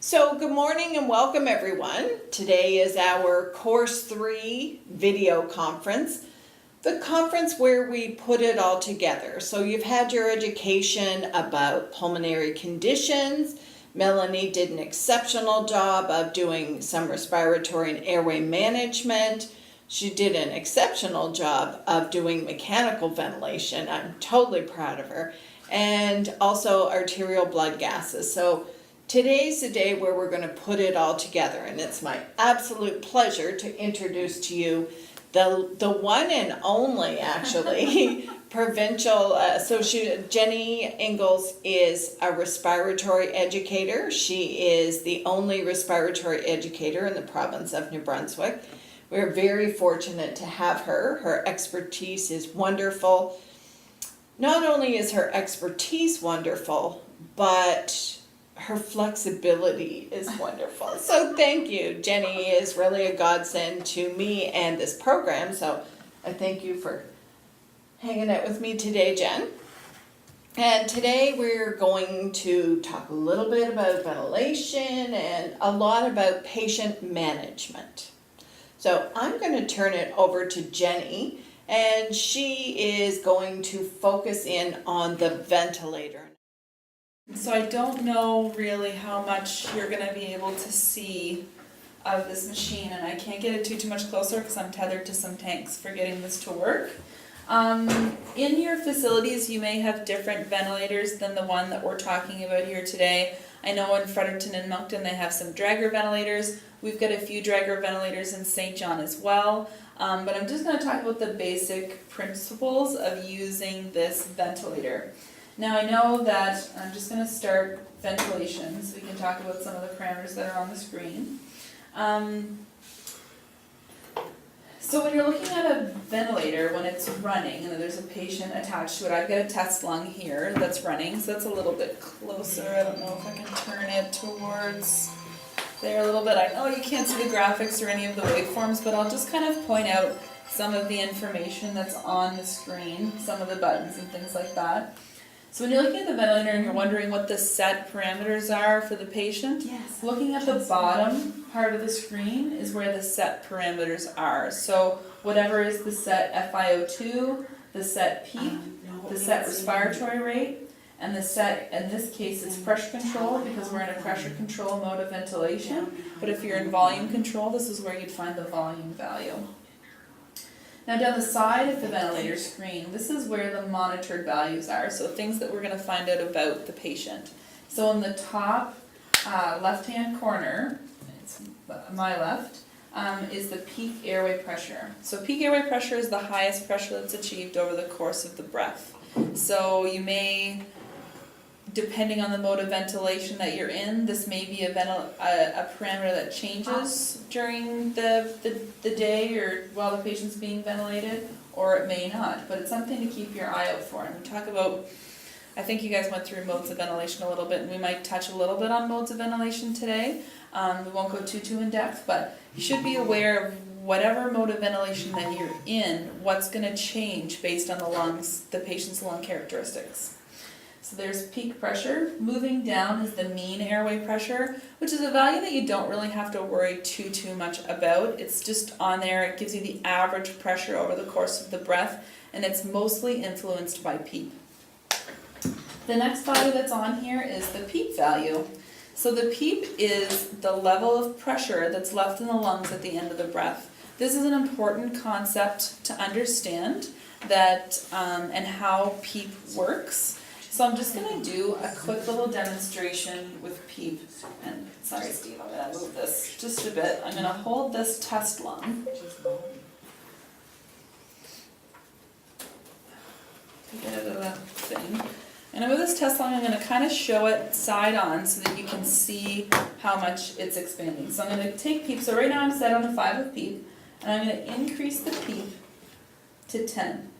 So good morning and welcome everyone. Today is our Course 3 video conference, the conference where we put it all together. So you've had your education about pulmonary conditions. Melanie did an exceptional job of doing some respiratory and airway management. She did an exceptional job of doing mechanical ventilation. I'm totally proud of her. And also arterial blood gases. So today's the day where we're going to put it all together, and it's my absolute pleasure to introduce to you the one and only, actually, provincial associate. Jenny Ingalls is a respiratory educator. She is the only respiratory educator in the province of New Brunswick. We're very fortunate to have her. Her expertise is wonderful. Not only is her expertise wonderful, but her flexibility is wonderful. So thank you. Jenny is really a godsend to me and this program. So I thank you for hanging out with me today, Jen. And today we're going to talk a little bit about ventilation and a lot about patient management. So I'm going to turn it over to Jenny, and she is going to focus in on the ventilator. So I don't know really how much you're going to be able to see of this machine, and I can't get it too much closer because I'm tethered to some tanks for getting this to work. In your facilities you may have different ventilators than the one that we're talking about here today. I know in Fredericton and Moncton they have some Drager ventilators. We've got a few Drager ventilators in St. John as well. But I'm just going to talk about the basic principles of using this ventilator. Now I know that I'm just going to start ventilation, so we can talk about some of the parameters that are on the screen. So when you're looking at a ventilator, when it's running and there's a patient attached to it, I've got a test lung here that's running, so that's a little bit closer. I don't know if I can turn it towards there a little bit. I know you can't see the graphics or any of the waveforms, but I'll just kind of point out some of the information that's on the screen, some of the buttons and things like that. So when you're looking at the ventilator and you're wondering what the set parameters are for the patient, Yes. looking at the bottom part of the screen is where the set parameters are. So whatever is the set FiO2, the set PEEP, the set respiratory rate, and the set, in this case it's pressure control because we're in a pressure control mode of ventilation. But if you're in volume control, this is where you'd find the volume value. Now down the side of the ventilator screen, this is where the monitored values are, so things that we're going to find out about the patient. So in the top left-hand corner, it's my left, is the peak airway pressure. So peak airway pressure is the highest pressure that's achieved over the course of the breath. So you may, depending on the mode of ventilation that you're in, this may be a parameter that changes during the day or while the patient's being ventilated, or it may not, but it's something to keep your eye out for. And we talk about, I think you guys went through modes of ventilation a little bit, and we might touch a little bit on modes of ventilation today. We won't go too in depth, but you should be aware of whatever mode of ventilation that you're in, what's going to change based on the lungs, the patient's lung characteristics. So there's peak pressure. Moving down is the mean airway pressure, which is a value that you don't really have to worry too much about. It's just on there. It gives you the average pressure over the course of the breath, and it's mostly influenced by PEEP. The next value that's on here is the PEEP value. So the PEEP is the level of pressure that's left in the lungs at the end of the breath. This is an important concept to understand that and how PEEP works. So I'm just going to do a quick little demonstration with PEEP. And sorry Steve, I'm going to move this just a bit. I'm going to hold this test lung. Get it out of that thing. And with this test lung, I'm going to kind of show it side on so that you can see how much it's expanding. So I'm going to take PEEP. So right now I'm set on a 5 with PEEP. And I'm going to increase the PEEP to 10.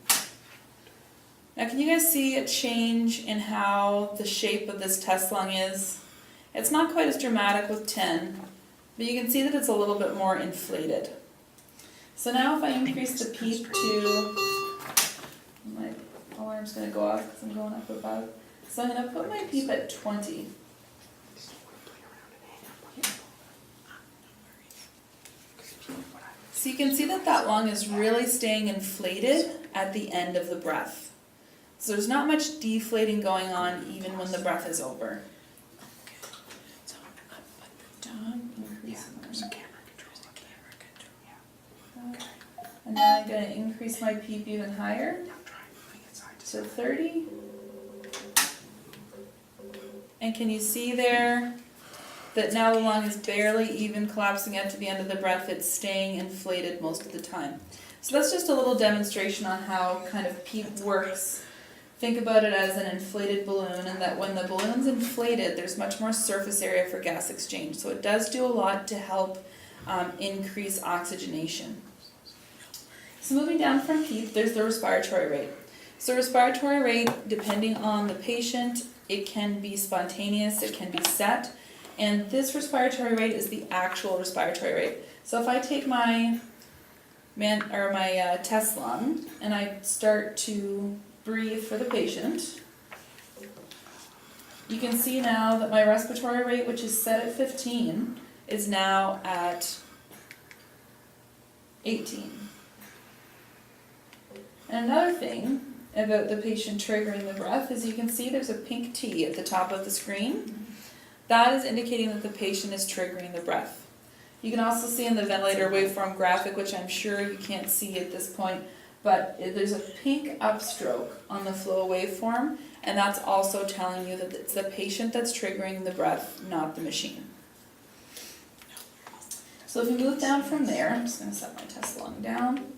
Now can you guys see a change in how the shape of this test lung is? It's not quite as dramatic with 10, but you can see that it's a little bit more inflated. So now if I increase the PEEP to, my alarm's going to go off because I'm going up above. So I'm going to put my PEEP at 20. So you can see that that lung is really staying inflated at the end of the breath. So there's not much deflating going on even when the breath is over. And now I'm going to increase my PEEP even higher to 30. And can you see there that now the lung is barely even collapsing out to the end of the breath, it's staying inflated most of the time. So that's just a little demonstration on how kind of PEEP works. Think about it as an inflated balloon, and that when the balloon's inflated, there's much more surface area for gas exchange. So it does do a lot to help increase oxygenation. So moving down from PEEP, there's the respiratory rate. So respiratory rate, depending on the patient, it can be spontaneous, it can be set, and this respiratory rate is the actual respiratory rate. So if I take my test lung and I start to breathe for the patient, you can see now that my respiratory rate, which is set at 15, is now at 18. And another thing about the patient triggering the breath is you can see there's a pink T at the top of the screen. That is indicating that the patient is triggering the breath. You can also see in the ventilator waveform graphic, which I'm sure you can't see at this point, but there's a pink upstroke on the flow waveform, and that's also telling you that it's the patient that's triggering the breath, not the machine. So if you move down from there, I'm just going to set my test lung down.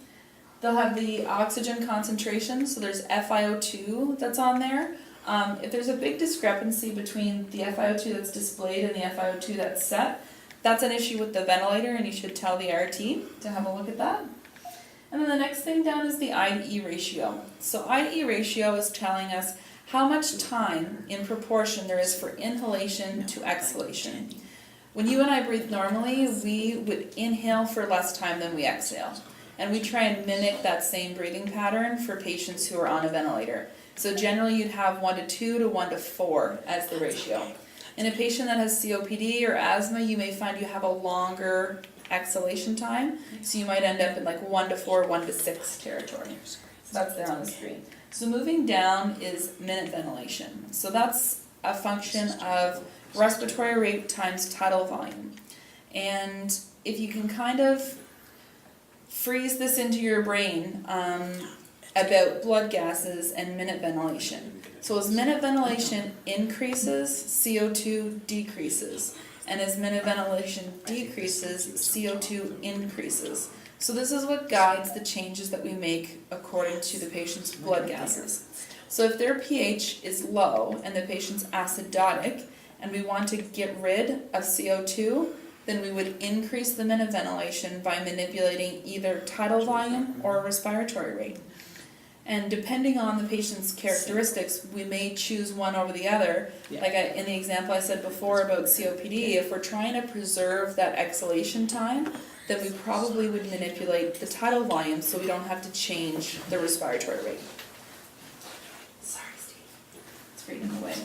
They'll have the oxygen concentration, so there's FiO2 that's on there. If there's a big discrepancy between the FiO2 that's displayed and the FiO2 that's set, that's an issue with the ventilator, and you should tell the RT to have a look at that. And then the next thing down is the I to E ratio. So I to E ratio is telling us how much time in proportion there is for inhalation to exhalation. When you and I breathe normally, we would inhale for less time than we exhale. And we try and mimic that same breathing pattern for patients who are on a ventilator. So generally you'd have 1 to 2 to 1 to 4 as the ratio. In a patient that has COPD or asthma, you may find you have a longer exhalation time. So you might end up in like 1 to 4, 1 to 6 territory. So that's there on the screen. So moving down is minute ventilation. So that's a function of respiratory rate times tidal volume. And if you can kind of freeze this into your brain about blood gases and minute ventilation. So as minute ventilation increases, CO2 decreases. And as minute ventilation decreases, CO2 increases. So this is what guides the changes that we make according to the patient's blood gases. So if their pH is low and the patient's acidotic, and we want to get rid of CO2, then we would increase the minute ventilation by manipulating either tidal volume or respiratory rate. And depending on the patient's characteristics, we may choose one over the other. Yeah. Like in the example I said before about COPD, if we're trying to preserve that exhalation time, then we probably would manipulate the tidal volume so we don't have to change the respiratory rate. Sorry, Steve. It's reading away.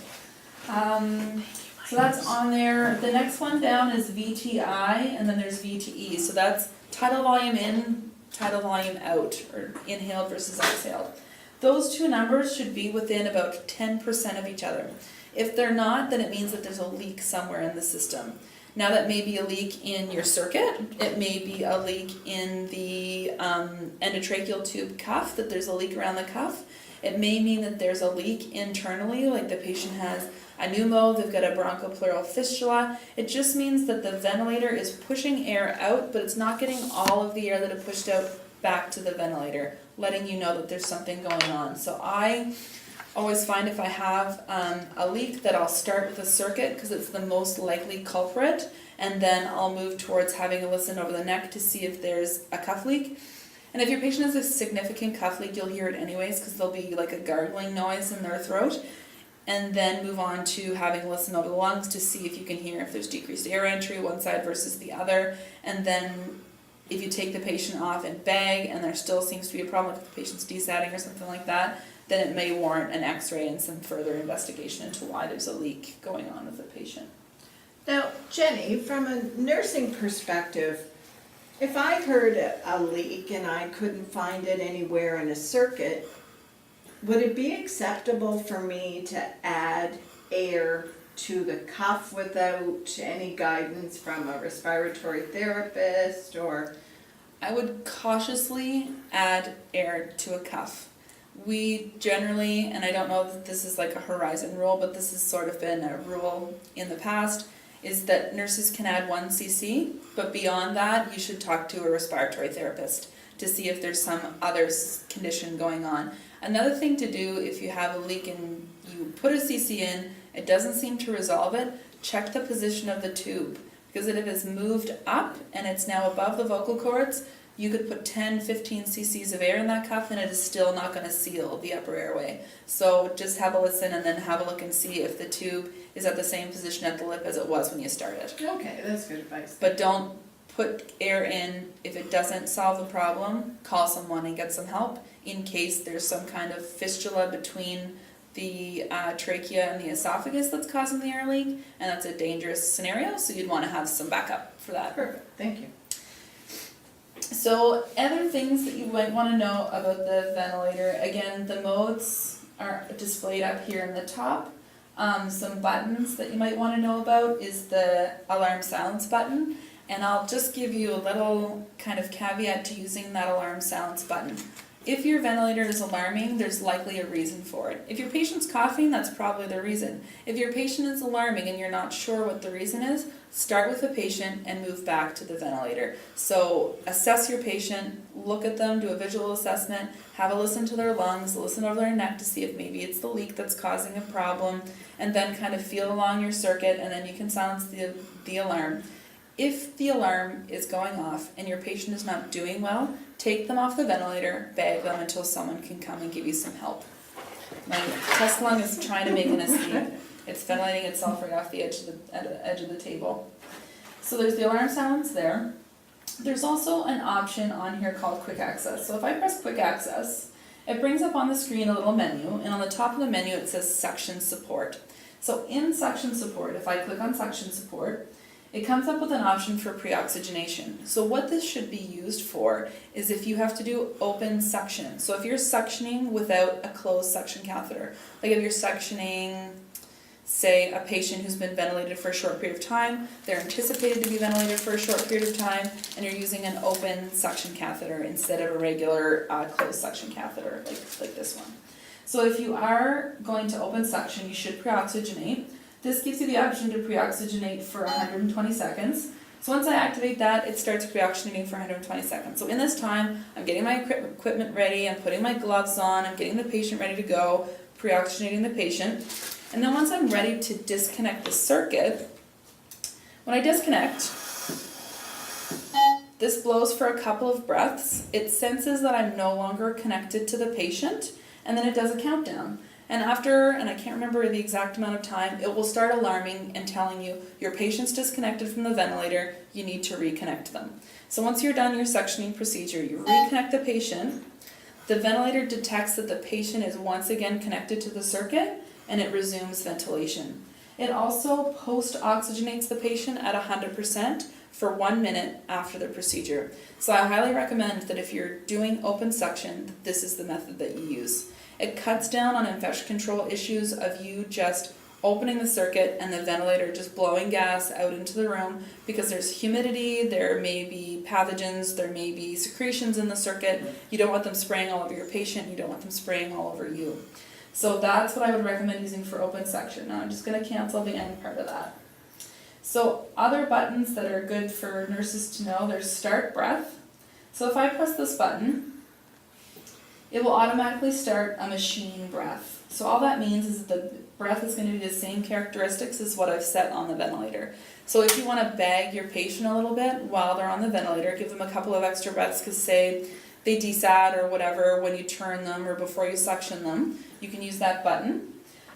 So that's on there. The next one down is VTI, and then there's VTE. So that's tidal volume in, tidal volume out, or inhaled versus exhaled. Those two numbers should be within about 10% of each other. If they're not, then it means that there's a leak somewhere in the system. Now that may be a leak in your circuit, it may be a leak in the endotracheal tube cuff, that there's a leak around the cuff. It may mean that there's a leak internally, like the patient has a pneumo, they've got a bronchopleural fistula. It just means that the ventilator is pushing air out, but it's not getting all of the air that it pushed out back to the ventilator, letting you know that there's something going on. So I always find if I have a leak that I'll start with a circuit because it's the most likely culprit, and then I'll move towards having a listen over the neck to see if there's a cuff leak. And if your patient has a significant cuff leak, you'll hear it anyways because there'll be like a gargling noise in their throat. And then move on to having a listen over the lungs to see if you can hear if there's decreased air entry one side versus the other. And then if you take the patient off and bag and there still seems to be a problem with the patient's desatting or something like that, then it may warrant an x-ray and some further investigation into why there's a leak going on with the patient. Now, Jenny, from a nursing perspective, If I heard a leak and I couldn't find it anywhere in a circuit, would it be acceptable for me to add air to the cuff without any guidance from a respiratory therapist or? I would cautiously add air to a cuff. We generally, and I don't know that this is like a horizon rule, but this has sort of been a rule in the past, is that nurses can add 1 cc, but beyond that, you should talk to a respiratory therapist to see if there's some other condition going on. Another thing to do if you have a leak and you put a cc in, it doesn't seem to resolve it, check the position of the tube. Because if it has moved up and it's now above the vocal cords, you could put 10, 15 cc's of air in that cuff and it is still not going to seal the upper airway. So just have a listen and then have a look and see if the tube is at the same position at the lip as it was when you started. Okay, that's good advice. But don't put air in if it doesn't solve the problem. Call someone and get some help in case there's some kind of fistula between the trachea and the esophagus that's causing the air leak, and that's a dangerous scenario, so you'd want to have some backup for that. Perfect, thank you. So other things that you might want to know about the ventilator, again, the modes are displayed up here in the top. Some buttons that you might want to know about is the alarm silence button, and I'll just give you a little kind of caveat to using that alarm silence button. If your ventilator is alarming, there's likely a reason for it. If your patient's coughing, that's probably the reason. If your patient is alarming and you're not sure what the reason is, start with the patient and move back to the ventilator. So assess your patient, look at them, do a visual assessment, have a listen to their lungs, listen over their neck to see if maybe it's the leak that's causing a problem, and then kind of feel along your circuit, and then you can silence the alarm. If the alarm is going off and your patient is not doing well, take them off the ventilator, bag them until someone can come and give you some help. My test lung is trying to make an escape. It's ventilating itself right off the edge of the table. So there's the alarm silence there. There's also an option on here called Quick Access. So if I press Quick Access, it brings up on the screen a little menu, and on the top of the menu it says Section Support. So in Section Support, if I click on Section Support, it comes up with an option for pre-oxygenation. So what this should be used for is if you have to do open suction. So if you're suctioning without a closed suction catheter, like if you're suctioning, say, a patient who's been ventilated for a short period of time, they're anticipated to be ventilated for a short period of time, and you're using an open suction catheter instead of a regular closed suction catheter like this one. So if you are going to open suction, you should pre-oxygenate. This gives you the option to pre-oxygenate for 120 seconds. So once I activate that, it starts pre-oxygenating for 120 seconds. So in this time, I'm getting my equipment ready, I'm putting my gloves on, I'm getting the patient ready to go, pre-oxygenating the patient. And then once I'm ready to disconnect the circuit, when I disconnect, this blows for a couple of breaths. It senses that I'm no longer connected to the patient, and then it does a countdown. And after, and I can't remember the exact amount of time, it will start alarming and telling you your patient's disconnected from the ventilator, you need to reconnect them. So once you're done your suctioning procedure, you reconnect the patient, the ventilator detects that the patient is once again connected to the circuit, and it resumes ventilation. It also post-oxygenates the patient at 100% for 1 minute after the procedure. So I highly recommend that if you're doing open suction, this is the method that you use. It cuts down on infection control issues of you just opening the circuit and the ventilator just blowing gas out into the room, because there's humidity, there may be pathogens, there may be secretions in the circuit. You don't want them spraying all over your patient, you don't want them spraying all over you. So that's what I would recommend using for open suction. Now I'm just going to cancel the end part of that. So other buttons that are good for nurses to know, there's Start Breath. So if I press this button, it will automatically start a machine breath. So all that means is that the breath is going to be the same characteristics as what I've set on the ventilator. So if you want to bag your patient a little bit while they're on the ventilator, give them a couple of extra breaths, because say they desat or whatever when you turn them or before you suction them, you can use that button.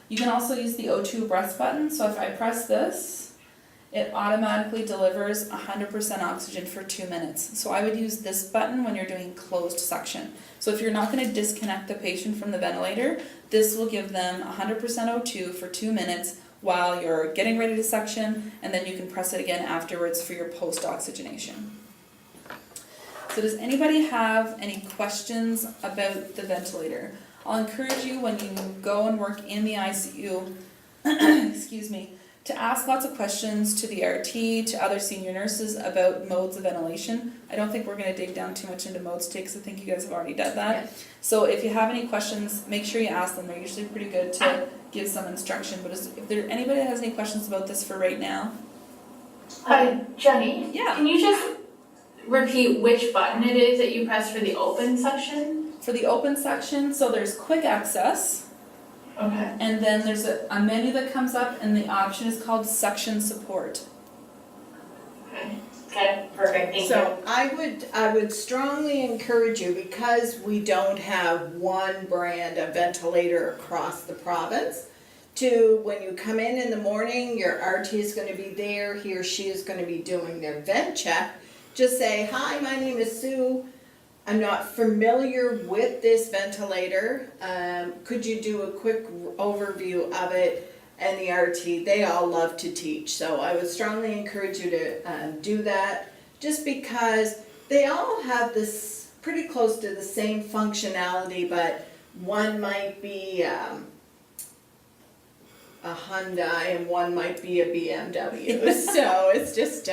You can also use the O2 breath button. So if I press this, it automatically delivers 100% oxygen for 2 minutes. So I would use this button when you're doing closed suction. So if you're not going to disconnect the patient from the ventilator, this will give them 100% O2 for 2 minutes while you're getting ready to suction, and then you can press it again afterwards for your post-oxygenation. So does anybody have any questions about the ventilator? I'll encourage you when you go and work in the ICU, excuse me, to ask lots of questions to the RT, to other senior nurses about modes of ventilation. I don't think we're going to dig down too much into modes today because I think you guys have already done that. Yeah. So if you have any questions, make sure you ask them. They're usually pretty good to give some instruction. But if there anybody that has any questions about this for right now, Hi, Jenny. Yeah. Can you just repeat which button it is that you press for the open section? for the open section, so there's quick access, Okay. and then there's a menu that comes up, and the option is called suction support. Okay, perfect, thank you. So I would strongly encourage you, because we don't have one brand of ventilator across the province, to, when you come in the morning, your RT is gonna be there, he or she is gonna be doing their vent check. Just say, hi, my name is Sue. I'm not familiar with this ventilator. Could you do a quick overview of it? And the RT, they all love to teach. So I would strongly encourage you to do that, just because they all have this pretty close to the same functionality, but one might be a Hyundai and one might be a BMW. So it's just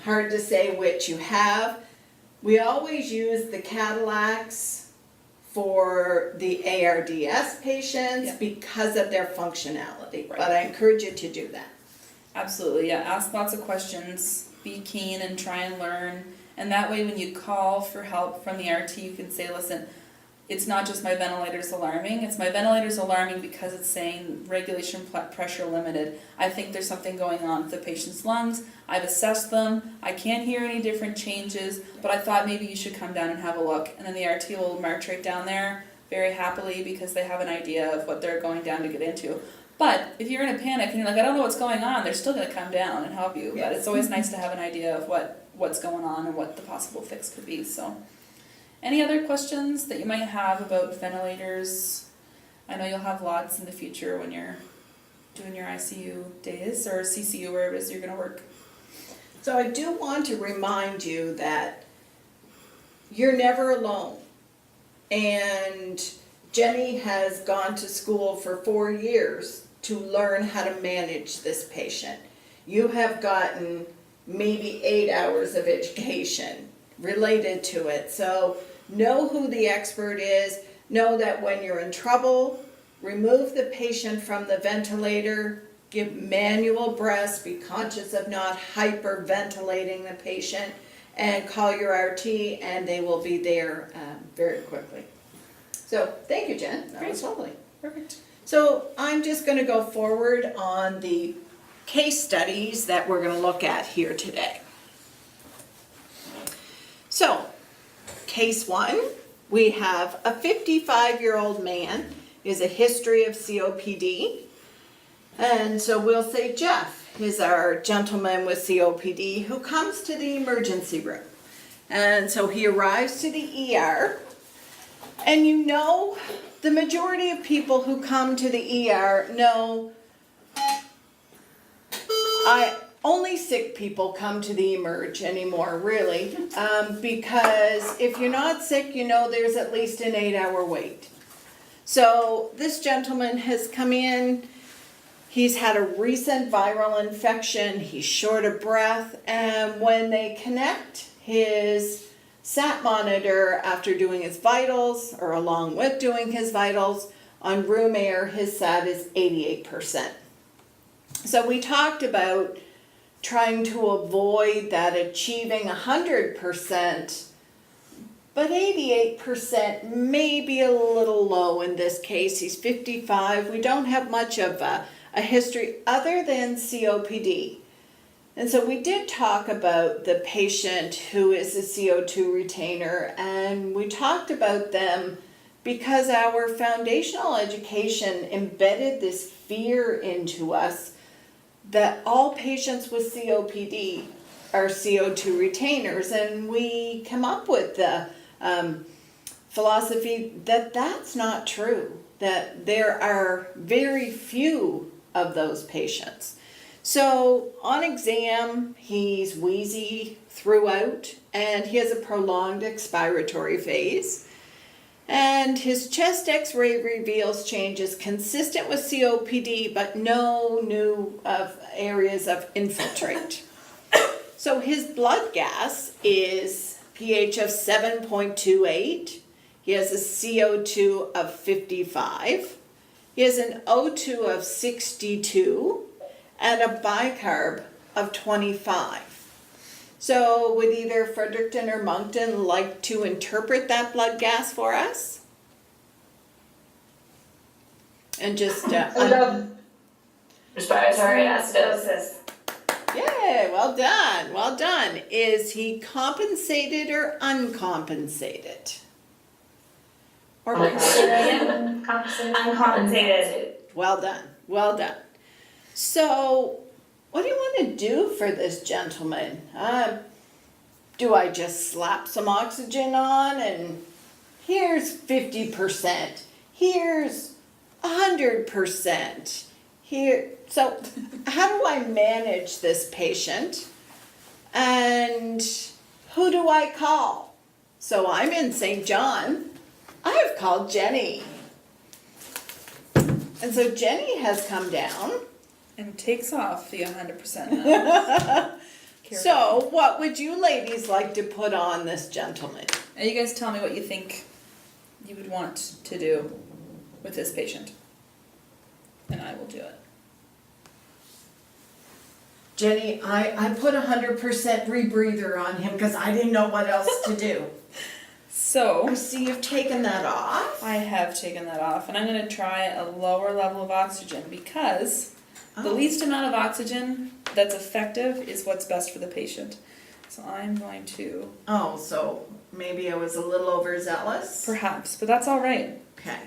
hard to say which you have. We always use the Cadillacs for the ARDS patients Yeah. because of their functionality, Right. but I encourage you to do that. Absolutely, yeah. Ask lots of questions, be keen and try and learn. And that way when you call for help from the RT, you can say, listen, it's not just my ventilator's alarming, it's my ventilator's alarming because it's saying regulation pressure limited. I think there's something going on with the patient's lungs. I've assessed them. I can't hear any different changes, but I thought maybe you should come down and have a look. And then the RT will march right down there very happily because they have an idea of what they're going down to get into. But if you're in a panic and you're like, I don't know what's going on, they're still going to come down and help you. But Yes. it's always nice to have an idea of what's going on and what the possible fix could be. So, any other questions that you might have about ventilators? I know you'll have lots in the future when you're doing your ICU days or CCU, wherever it is you're going to work. So I do want to remind you that you're never alone. And Jenny has gone to school for 4 years to learn how to manage this patient. You have gotten maybe 8 hours of education related to it. So know who the expert is. Know that when you're in trouble, remove the patient from the ventilator, give manual breaths, be conscious of not hyperventilating the patient, and call your RT and they will be there very quickly. So thank you, Jen. That was lovely. Perfect. So I'm just going to go forward on the case studies that we're going to look at here today. So, case 1, we have a 55-year-old man, is a history of COPD. And so we'll say Jeff is our gentleman with COPD who comes to the emergency room. And so he arrives to the ER. And you know, the majority of people who come to the ER know only sick people come to the emerge anymore, really. Because if you're not sick, you know there's at least an 8-hour wait. So this gentleman has come in. He's had a recent viral infection. He's short of breath. And when they connect his SAT monitor after doing his vitals, or along with doing his vitals, on room air, his SAT is 88%. So we talked about trying to avoid that achieving 100%, but 88% may be a little low in this case. He's 55. We don't have much of a history other than COPD. And so we did talk about the patient who is a CO2 retainer, and we talked about them because our foundational education embedded this fear into us that all patients with COPD are CO2 retainers, and we come up with the philosophy that that's not true, that there are very few of those patients. So on exam, he's wheezy throughout, and he has a prolonged expiratory phase. And his chest x-ray reveals changes consistent with COPD, but no new areas of infiltrate. So his blood gas is pH of 7.28. He has a CO2 of 55. He has an O2 of 62 and a bicarb of 25. So would either Fredericton or Moncton like to interpret that blood gas for us? And just Respiratory acidosis. yeah, well done, well done. Is he compensated or uncompensated? Or Uncompensated. well done, well done. So, what do you want to do for this gentleman? Do I just slap some oxygen on and here's 50%, here's 100%, here, so how do I manage this patient? And who do I call? So I'm in St. John. I have called Jenny. And so Jenny has come down. And takes off the 100% now. So what would you ladies like to put on this gentleman? And you guys tell me what you think you would want to do with this patient. And I will do it. Jenny, I put 100% rebreather on him because I didn't know what else to do. So, I see you've taken that off. I have taken that off, and I'm going to try a lower level of oxygen because the least amount of oxygen that's effective is what's best for the patient. So I'm going to... Oh, so maybe I was a little overzealous? Perhaps, but that's all right. Okay.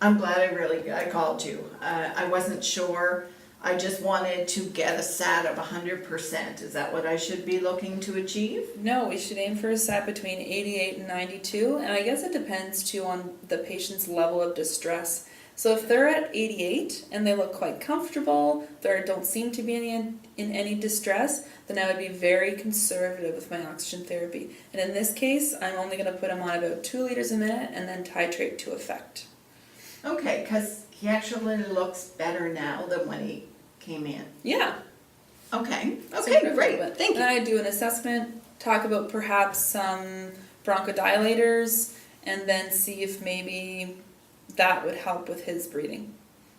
I'm glad I called you. I wasn't sure. I just wanted to get a SAT of 100%. Is that what I should be looking to achieve? No, we should aim for a SAT between 88 and 92, and I guess it depends too on the patient's level of distress. So if they're at 88 and they look quite comfortable, they don't seem to be in any distress, then I would be very conservative with my oxygen therapy. And in this case, I'm only going to put him on about 2 liters a minute and then titrate to effect. Okay, because he actually looks better now than when he came in. Yeah. Okay, So okay, improve a great, little bit. thank you. Then I do an assessment, talk about perhaps some bronchodilators, and then see if maybe that would help with his breathing,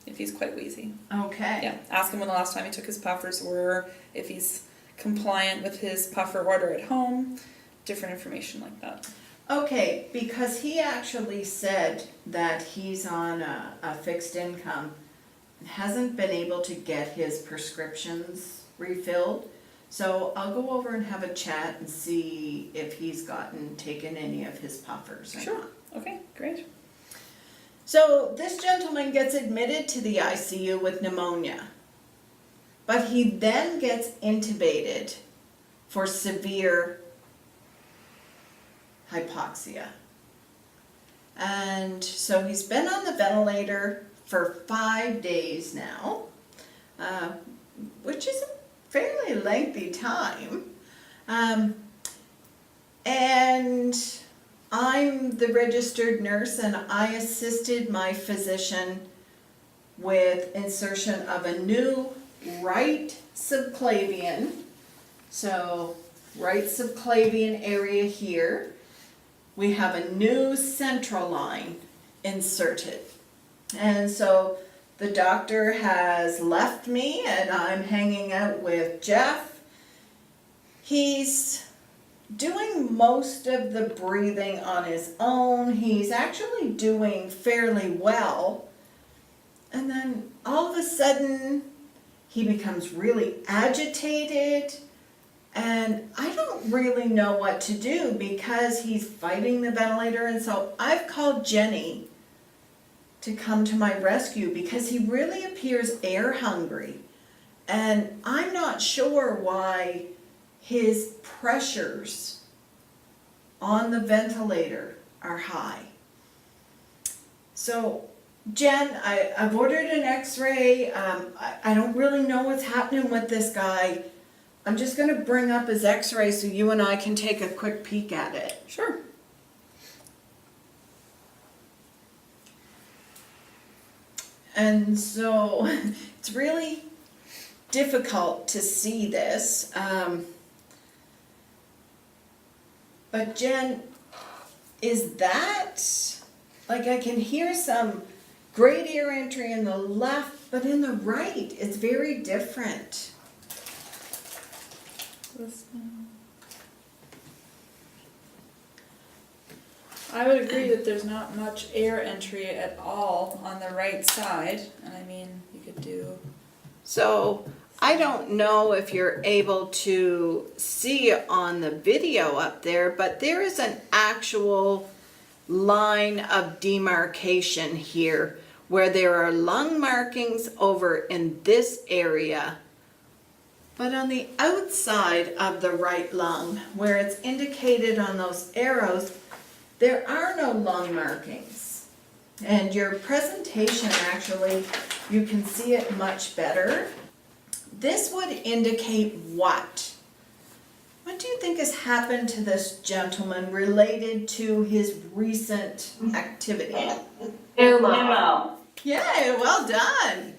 if he's quite wheezy. Okay. Yeah, ask him when the last time he took his puffers were, if he's compliant with his puffer order at home, different information like that. Okay, because he actually said that he's on a fixed income and hasn't been able to get his prescriptions refilled. So I'll go over and have a chat and see if he's taken any of his puffers or Sure. not. Okay, great. So this gentleman gets admitted to the ICU with pneumonia, but he then gets intubated for severe hypoxia. And so he's been on the ventilator for 5 days now, which is a fairly lengthy time. And I'm the registered nurse, and I assisted my physician with insertion of a new right subclavian. So right subclavian area here. We have a new central line inserted. And so the doctor has left me and I'm hanging out with Jeff. He's doing most of the breathing on his own. He's actually doing fairly well. And then all of a sudden he becomes really agitated. And I don't really know what to do because he's fighting the ventilator. And so I've called Jenny to come to my rescue because he really appears air hungry. And I'm not sure why his pressures on the ventilator are high. So Jen, I've ordered an x-ray. I don't really know what's happening with this guy. I'm just gonna bring up his x-ray so you and I can take a quick peek at it. Sure. And so it's really difficult to see this. But Jen, is that, like, I can hear some great air entry in the left, but in the right, it's very different. I would agree that there's not much air entry at all on the right side, and I mean, you could do. So I don't know if you're able to see on the video up there, but there is an actual line of demarcation here where there are lung markings over in this area. But on the outside of the right lung, where it's indicated on those arrows, there are no lung markings. And your presentation, actually, you can see it much better. This would indicate what? What do you think has happened to this gentleman related to his recent activity? Pneumo. Yeah, well done.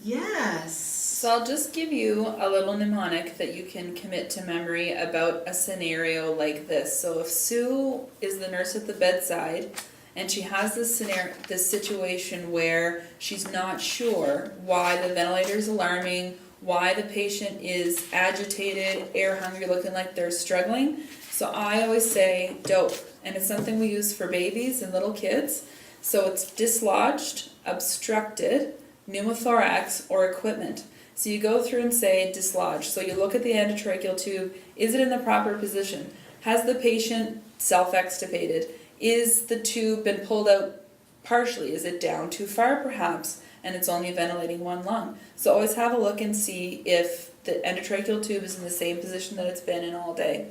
Yes. So I'll just give you a little mnemonic that you can commit to memory about a scenario like this. So if Sue is the nurse at the bedside and she has this situation where she's not sure why the ventilator is alarming, why the patient is agitated, air hungry, looking like they're struggling. So I always say DOPE, and it's something we use for babies and little kids. So it's dislodged, obstructed, pneumothorax, or equipment. So you go through and say dislodged. So you look at the endotracheal tube. Is it in the proper position? Has the patient self-extubated? Is the tube been pulled out partially? Is it down too far perhaps? And it's only ventilating one lung. So always have a look and see if the endotracheal tube is in the same position that it's been in all day.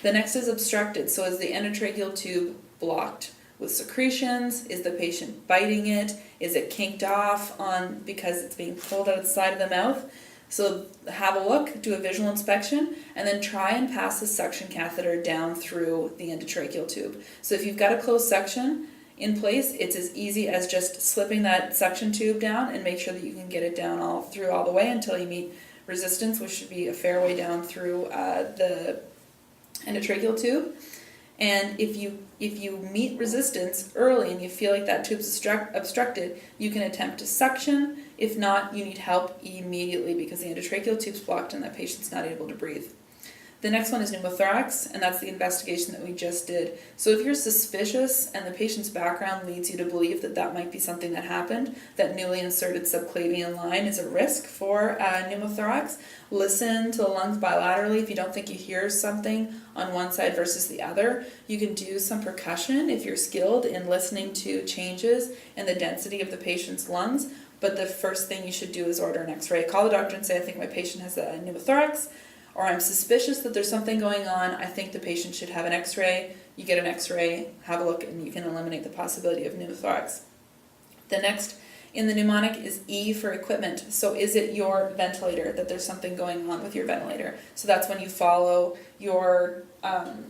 The next is obstructed. So is the endotracheal tube blocked with secretions? Is the patient biting it? Is it kinked off because it's being pulled outside of the mouth? So have a look, do a visual inspection, and then try and pass the suction catheter down through the endotracheal tube. So if you've got a closed suction in place, it's as easy as just slipping that suction tube down and make sure that you can get it down all the way until you meet resistance, which should be a fair way down through the endotracheal tube. And if you meet resistance early and you feel like that tube's obstructed, you can attempt to suction. If not, you need help immediately because the endotracheal tube's blocked and that patient's not able to breathe. The next one is pneumothorax, and that's the investigation that we just did. So if you're suspicious and the patient's background leads you to believe that that might be something that happened, that newly inserted subclavian line is a risk for pneumothorax, listen to the lungs bilaterally. If you don't think you hear something on one side versus the other, you can do some percussion if you're skilled in listening to changes in the density of the patient's lungs. But the first thing you should do is order an x-ray. Call the doctor and say, I think my patient has a pneumothorax, or I'm suspicious that there's something going on. I think the patient should have an x-ray. You get an x-ray, have a look, and you can eliminate the possibility of pneumothorax. The next in the mnemonic is E for equipment. So is it your ventilator, that there's something going on with your ventilator? So that's when you follow your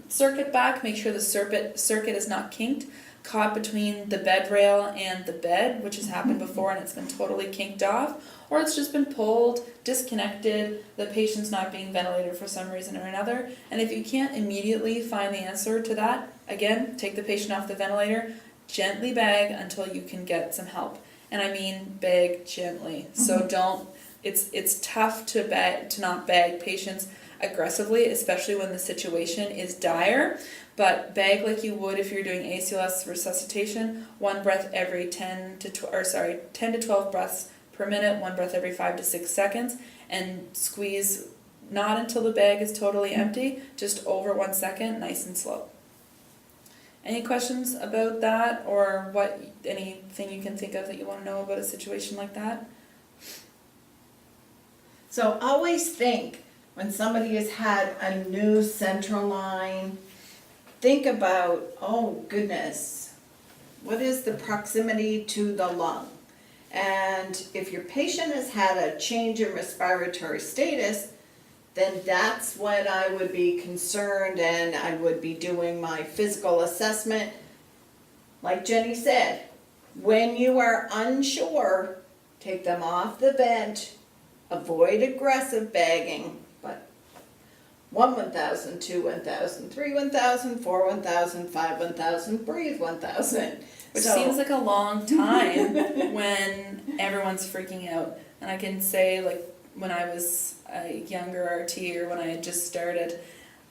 circuit back, make sure the circuit is not kinked, caught between the bed rail and the bed, which has happened before and it's been totally kinked off, or it's just been pulled, disconnected, the patient's not being ventilated for some reason or another. And if you can't immediately find the answer to that, again, take the patient off the ventilator, gently bag until you can get some help. And I mean bag gently. So it's tough to not bag patients aggressively, especially when the situation is dire. But bag like you would if you're doing ACLS resuscitation, one breath every 10 to 12 breaths per minute, one breath every 5 to 6 seconds, and squeeze not until the bag is totally empty, just over 1 second, nice and slow. Any questions about that, or anything you can think of that you want to know about a situation like that? So always think when somebody has had a new central line, think about, oh goodness, What is the proximity to the lung? And if your patient has had a change in respiratory status, then that's when I would be concerned and I would be doing my physical assessment. Like Jenny said, when you are unsure, take them off the vent, avoid aggressive bagging, but 1 1,000, 2 1,000, 3 1,000, 4 1,000, 5 1,000, breathe 1,000. Which seems like a long time when everyone's freaking out. And I can say, like, when I was a younger RT or when I had just started,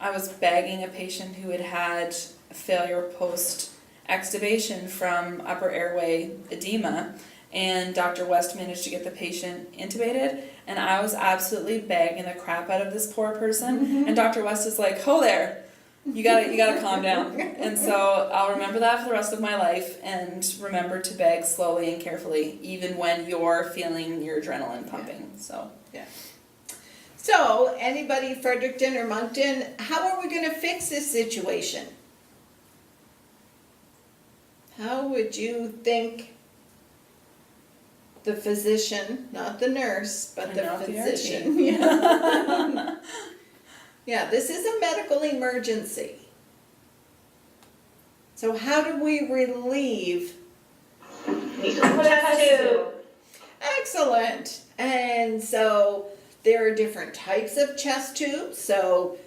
I was bagging a patient who had had failure post-extubation from upper airway edema, and Dr. West managed to get the patient intubated, and I was absolutely bagging the crap out of this poor person, and Dr. West is like, "Ho there, you gotta calm down." And so I'll remember that for the rest of my life, and remember to bag slowly and carefully, even when you're feeling your adrenaline pumping. So, anybody, Fredericton or Moncton, how are we gonna fix this situation? How would you think the physician, not the nurse, but the Not the physician? RT. Yeah. Yeah, this is a medical emergency. So how do we relieve? Chest tube. Excellent. And so there are different types of chest tubes. So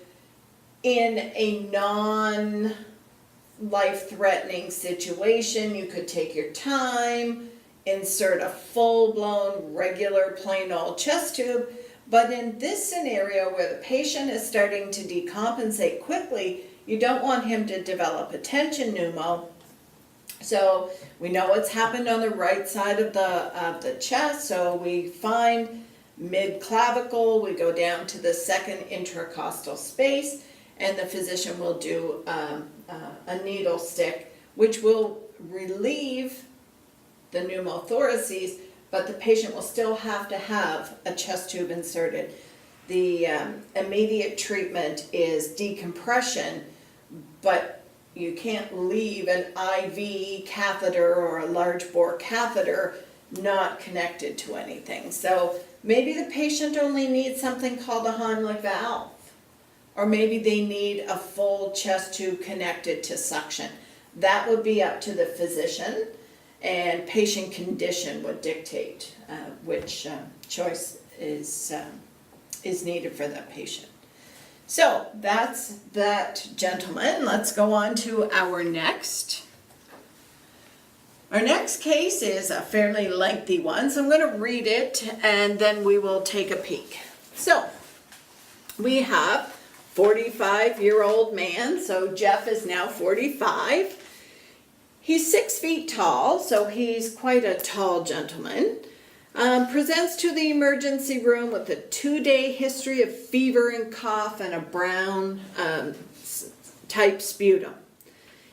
in a non-life-threatening situation, you could take your time, insert a full-blown, regular, plain old chest tube. But in this scenario where the patient is starting to decompensate quickly, you don't want him to develop a tension pneumo. So we know what's happened on the right side of the chest. So we find mid-clavicle, we go down to the second intercostal space, and the physician will do a needle stick, which will relieve the pneumothoraces, but the patient will still have to have a chest tube inserted. The immediate treatment is decompression, but you can't leave an IV catheter or a large bore catheter not connected to anything. So maybe the patient only needs something called a Heimlich valve, or maybe they need a full chest tube connected to suction. That would be up to the physician, and patient condition would dictate which choice is needed for the patient. So that's that, gentlemen. Let's go on to our next. Our next case is a fairly lengthy one, so I'm going to read it and then we will take a peek. So we have 45-year-old man, so Jeff is now 45. He's 6 feet tall, so he's quite a tall gentleman. Presents to the emergency room with a 2-day history of fever and cough and a brown type sputum.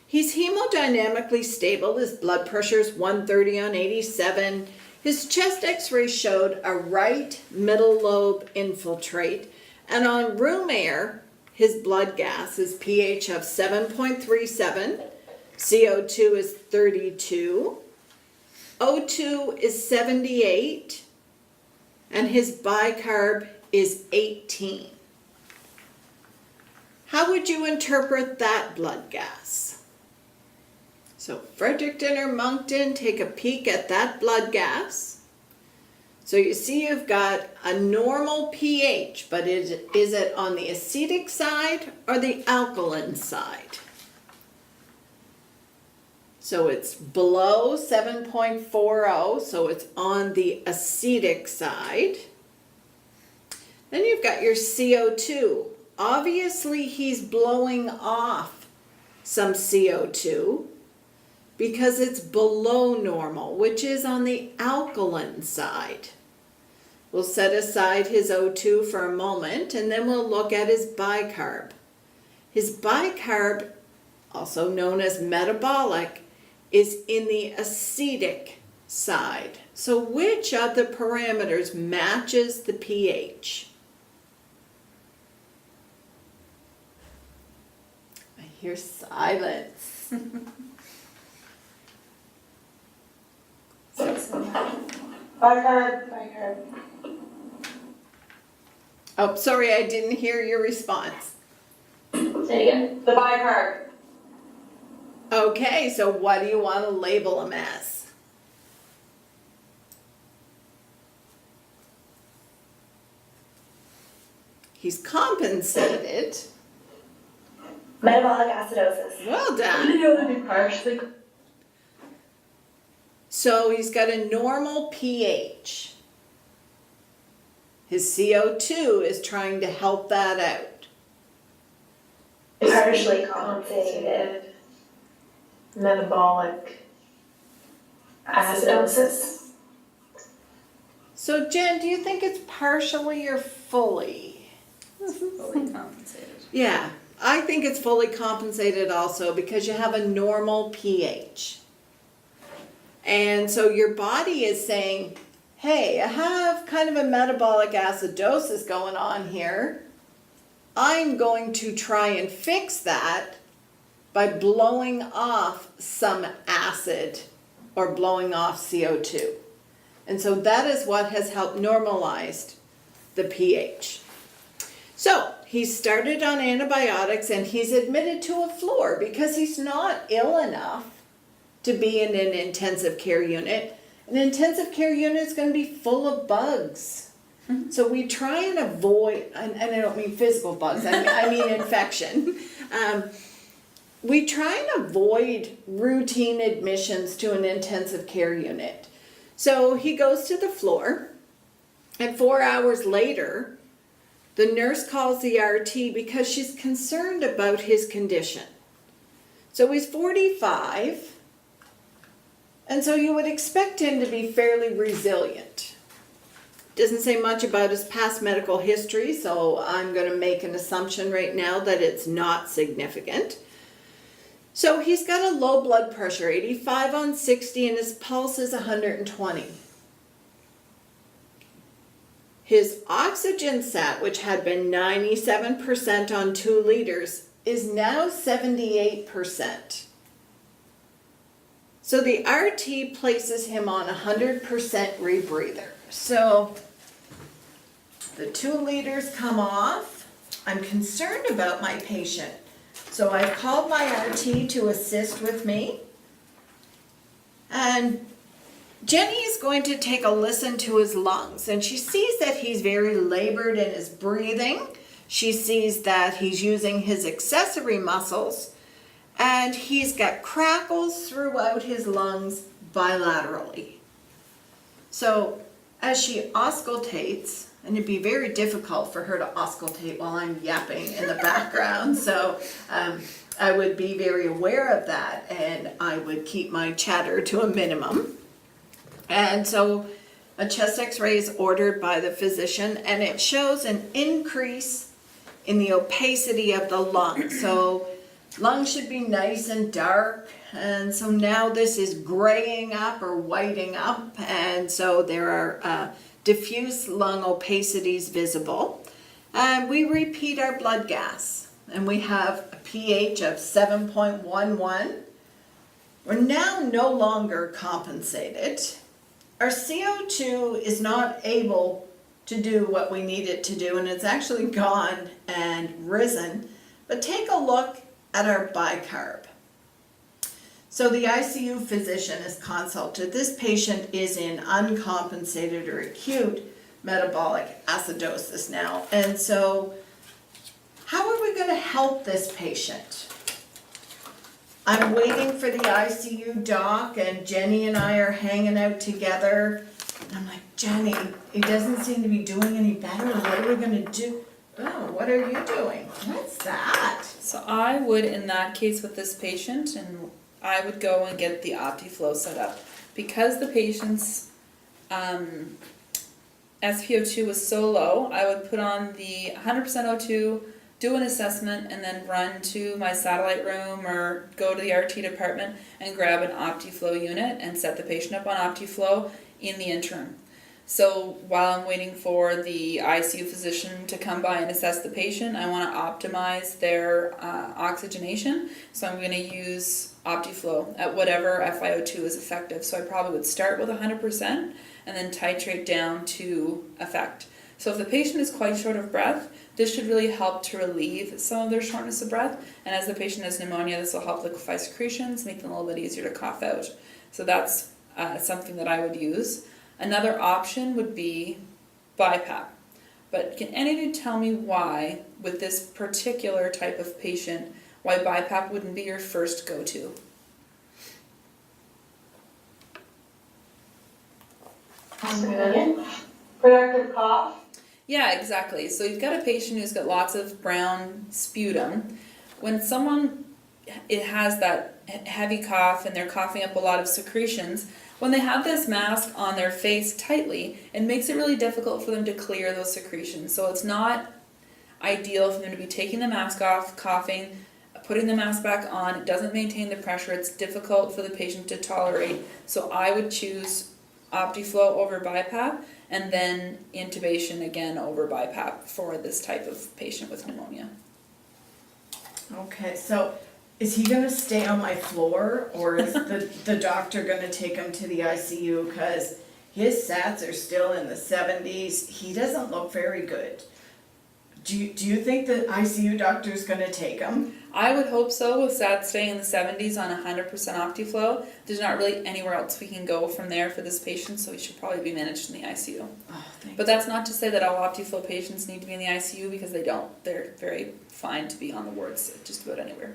He's hemodynamically stable. His blood pressure is 130/87. His chest x-ray showed a right middle lobe infiltrate, and on room air, his blood gas is pH of 7.37, CO2 is 32, O2 is 78, and his bicarb is 18. How would you interpret that blood gas? So Fredericton or Moncton, take a peek at that blood gas. So you see you've got a normal pH, but is it on the acidic side or the alkaline side? So it's below 7.40, so it's on the acidic side. Then you've got your CO2. Obviously he's blowing off some CO2 because it's below normal, which is on the alkaline side. We'll set aside his O2 for a moment and then we'll look at his bicarb. His bicarb, also known as metabolic, is in the acidic side. So which of the parameters matches the pH? I hear silence. Bicarb. Oh, sorry, I didn't hear your response. Say it again. The bicarb. Okay, so what do you want to label him as? He's compensated. Metabolic acidosis. Well done. You want to be partially. So he's got a normal pH. His CO2 is trying to help that out. Partially compensated. Metabolic acidosis. So Jen, do you think it's partially or fully? Fully compensated. Yeah, I think it's fully compensated also because you have a normal pH. And so your body is saying, hey, I have kind of a metabolic acidosis going on here. I'm going to try and fix that by blowing off some acid or blowing off CO2. And so that is what has helped normalize the pH. So he started on antibiotics and he's admitted to a floor because he's not ill enough to be in an intensive care unit. An intensive care unit is going to be full of bugs. So we try and avoid, and I don't mean physical bugs, I mean infection. We try and avoid routine admissions to an intensive care unit. So he goes to the floor, and 4 hours later, the nurse calls the RT because she's concerned about his condition. So he's 45, and so you would expect him to be fairly resilient. Doesn't say much about his past medical history, so I'm going to make an assumption right now that it's not significant. So he's got a low blood pressure, 85 on 60, and his pulse is 120. His oxygen sat, which had been 97% on 2 liters, is now 78%. So the RT places him on 100% rebreather. So the 2 liters come off. I'm concerned about my patient. So I called my RT to assist with me. And Jenny is going to take a listen to his lungs. And she sees that he's very labored in his breathing. She sees that he's using his accessory muscles. And he's got crackles throughout his lungs bilaterally. So as she auscultates, and it'd be very difficult for her to auscultate while I'm yapping in the background, so I would be very aware of that, and I would keep my chatter to a minimum. And so a chest x-ray is ordered by the physician, and it shows an increase in the opacity of the lung. So lungs should be nice and dark, and so now this is graying up or whiting up, and so there are diffuse lung opacities visible. And we repeat our blood gas, and we have a pH of 7.11. We're now no longer compensated. Our CO2 is not able to do what we need it to do, and it's actually gone and risen. But take a look at our bicarb. So the ICU physician is consulted. This patient is in uncompensated or acute metabolic acidosis now. And so how are we going to help this patient? I'm waiting for the ICU doc, and Jenny and I are hanging out together. And I'm like, Jenny, it doesn't seem to be doing any better. What are we going to do? Oh, what are you doing? What's that? So I would, in that case with this patient, and I would go and get the OptiFlow set up. Because the patient's SpO2 was so low, I would put on the 100% O2, do an assessment, and then run to my satellite room or go to the RT department and grab an OptiFlow unit and set the patient up on OptiFlow in the interim. So while I'm waiting for the ICU physician to come by and assess the patient, I want to optimize their oxygenation. So I'm going to use OptiFlow at whatever FiO2 is effective. So I probably would start with 100%, and then titrate down to effect. So if the patient is quite short of breath, this should really help to relieve some of their shortness of breath. And as the patient has pneumonia, this will help liquefy secretions, make them a little bit easier to cough out. So that's something that I would use. Another option would be BiPAP. But can any of you tell me why, with this particular type of patient, why BiPAP wouldn't be your first go-to? Productive cough. Yeah, exactly. So you've got a patient who's got lots of brown sputum. When someone has that heavy cough and they're coughing up a lot of secretions, when they have this mask on their face tightly, it makes it really difficult for them to clear those secretions. So it's not ideal for them to be taking the mask off, coughing, putting the mask back on. It doesn't maintain the pressure. It's difficult for the patient to tolerate. So I would choose OptiFlow over BiPAP, and then intubation again over BiPAP for this type of patient with pneumonia. Okay, so is he gonna stay on my floor, or is the doctor gonna take him to the ICU? Because his sats are still in the 70s. He doesn't look very good. Do you think the ICU doctor's gonna take him? I would hope so, with SAT staying in the 70s on 100% OptiFlow. There's not really anywhere else we can go from there for this patient, so he should probably be managed in the ICU. Oh, thank But that's not to say that all OptiFlow patients need to be in the ICU, because they don't. They're very fine to be on the wards just about anywhere.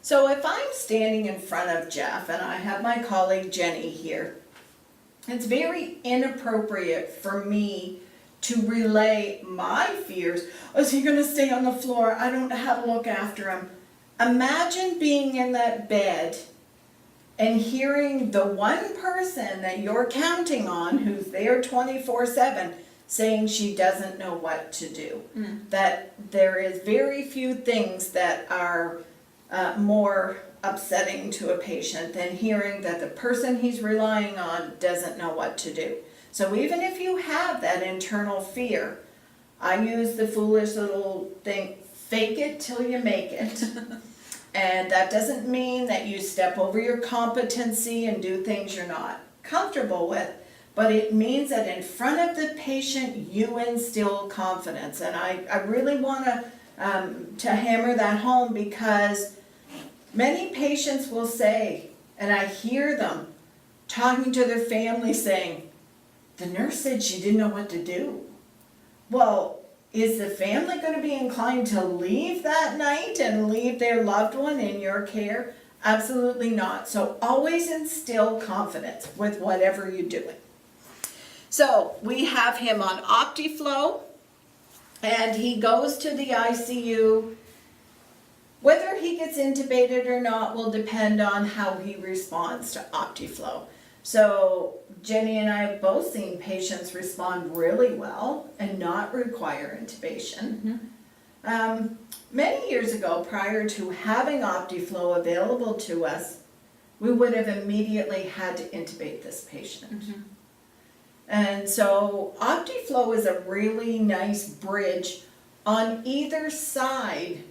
So if I'm standing in front of Jeff and I have my colleague Jenny here, it's very inappropriate for me to relay my fears. Oh, is he gonna stay on the floor? I don't know how to look after him. Imagine being in that bed and hearing the one person that you're counting on, who's there 24/7, saying she doesn't know what to do. That there is very few things that are more upsetting to a patient than hearing that the person he's relying on doesn't know what to do. So even if you have that internal fear, I use the foolish little thing, fake it till you make it. And that doesn't mean that you step over your competency and do things you're not comfortable with, but it means that in front of the patient you instill confidence. And I really want to hammer that home, because many patients will say, and I hear them talking to their family saying, the nurse said she didn't know what to do. Well, is the family going to be inclined to leave that night and leave their loved one in your care? Absolutely not. So always instill confidence with whatever you're doing. So we have him on OptiFlow, and he goes to the ICU. Whether he gets intubated or not will depend on how he responds to OptiFlow. So Jenny and I have both seen patients respond really well and not require intubation. Many years ago, prior to having OptiFlow available to us, we would have immediately had to intubate this patient. And so OptiFlow is a really nice bridge on either side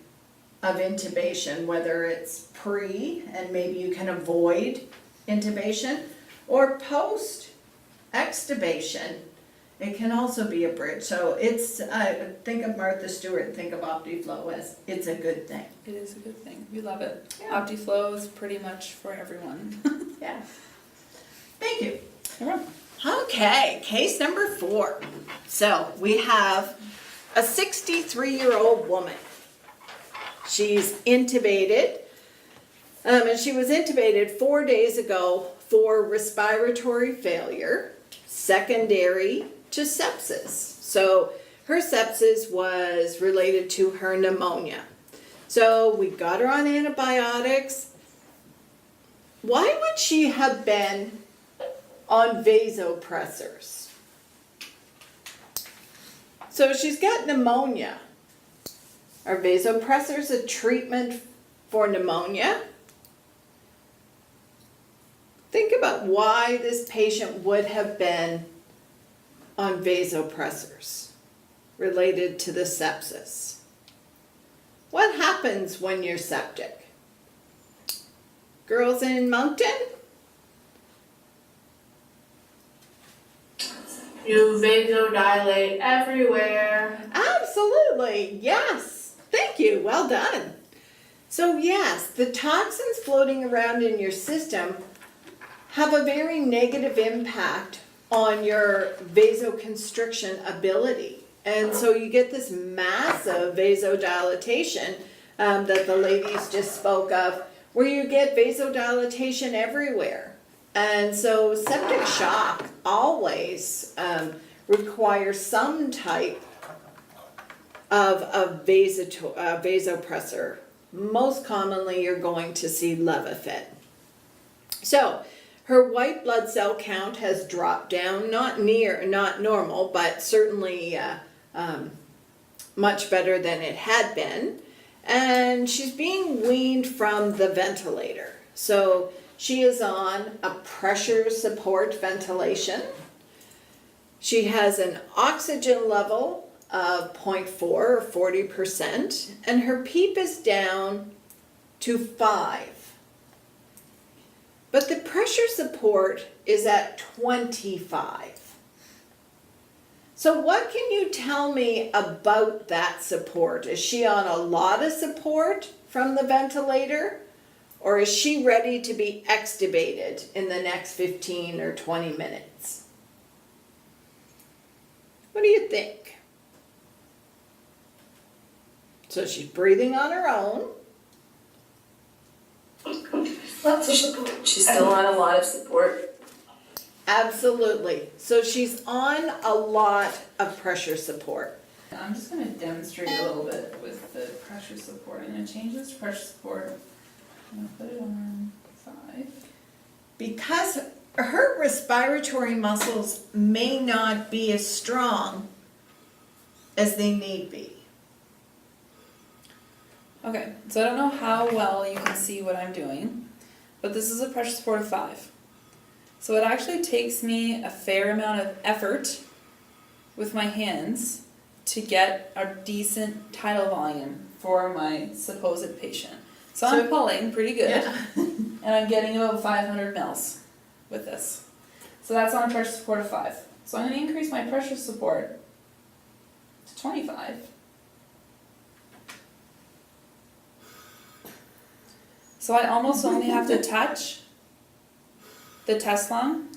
of intubation, whether it's pre and maybe you can avoid intubation, or post extubation. It can also be a bridge. So it's, think of Martha Stewart, think of OptiFlow as it's a good thing. It is a good thing. We love it. Yeah. OptiFlow is pretty much for everyone. Yeah. Thank you. You're welcome. Okay, case number 4. So we have a 63-year-old woman. She's intubated, and she was intubated 4 days ago for respiratory failure, secondary to sepsis. So her sepsis was related to her pneumonia. So we got her on antibiotics. Why would she have been on vasopressors? So she's got pneumonia. Are vasopressors a treatment for pneumonia? Think about why this patient would have been on vasopressors related to the sepsis. What happens when you're septic? Girls in Moncton? You vasodilate everywhere. Absolutely, yes. Thank you, well done. So yes, the toxins floating around in your system have a very negative impact on your vasoconstriction ability. And so you get this massive vasodilatation that the ladies just spoke of, where you get vasodilatation everywhere. And so septic shock always requires some type of vasopressor. Most commonly, you're going to see Levofit. So her white blood cell count has dropped down, not normal, but certainly much better than it had been. And she's being weaned from the ventilator. So she is on a pressure support ventilation. She has an oxygen level of 0.4 or 40%, and her PEEP is down to 5. But the pressure support is at 25. So what can you tell me about that support? Is she on a lot of support from the ventilator? Or is she ready to be extubated in the next 15 or 20 minutes? What do you think? So she's breathing on her own. Lots of support. She's still on a lot of support. Absolutely. So she's on a lot of pressure support. I'm just going to demonstrate a little bit with the pressure support. I'm going to change this to pressure support. I'm going to put it on 5. Because her respiratory muscles may not be as strong as they need be. Okay, so I don't know how well you can see what I'm doing, but this is a pressure support of 5. So it actually takes me a fair amount of effort with my hands to get a decent tidal volume for my supposed patient. So I'm pulling pretty good, Yeah. and I'm getting about 500 mils with this. So that's on a pressure support of 5. So I'm going to increase my pressure support to 25. So I almost only have to touch the test lung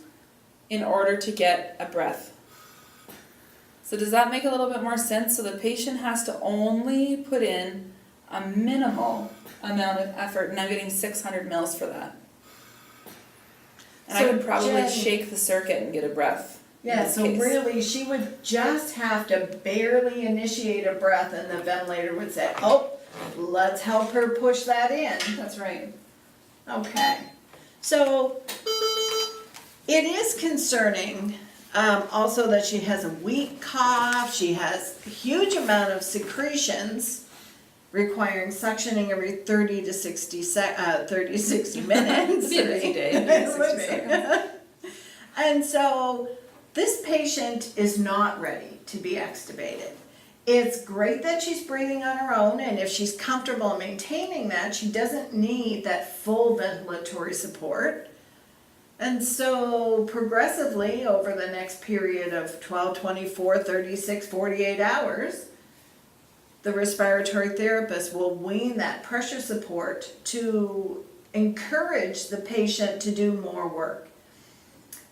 in order to get a breath. So does that make a little bit more sense? So the patient has to only put in a minimal amount of effort, and I'm getting 600 mils for that. And I So could probably Jen- shake the circuit and get a breath. in Yeah, this so case. really she would just have to barely initiate a breath and the ventilator would say, oh, let's help her push that in. That's right. Okay, so it is concerning also that she has a weak cough, she has a huge amount of secretions requiring suctioning every 30 to 60 minutes. It'd be a busy day, it'd be 60 It would be. seconds. And so this patient is not ready to be extubated. It's great that she's breathing on her own, and if she's comfortable maintaining that, she doesn't need that full ventilatory support. And so progressively over the next period of 12, 24, 36, 48 hours, the respiratory therapist will wean that pressure support to encourage the patient to do more work.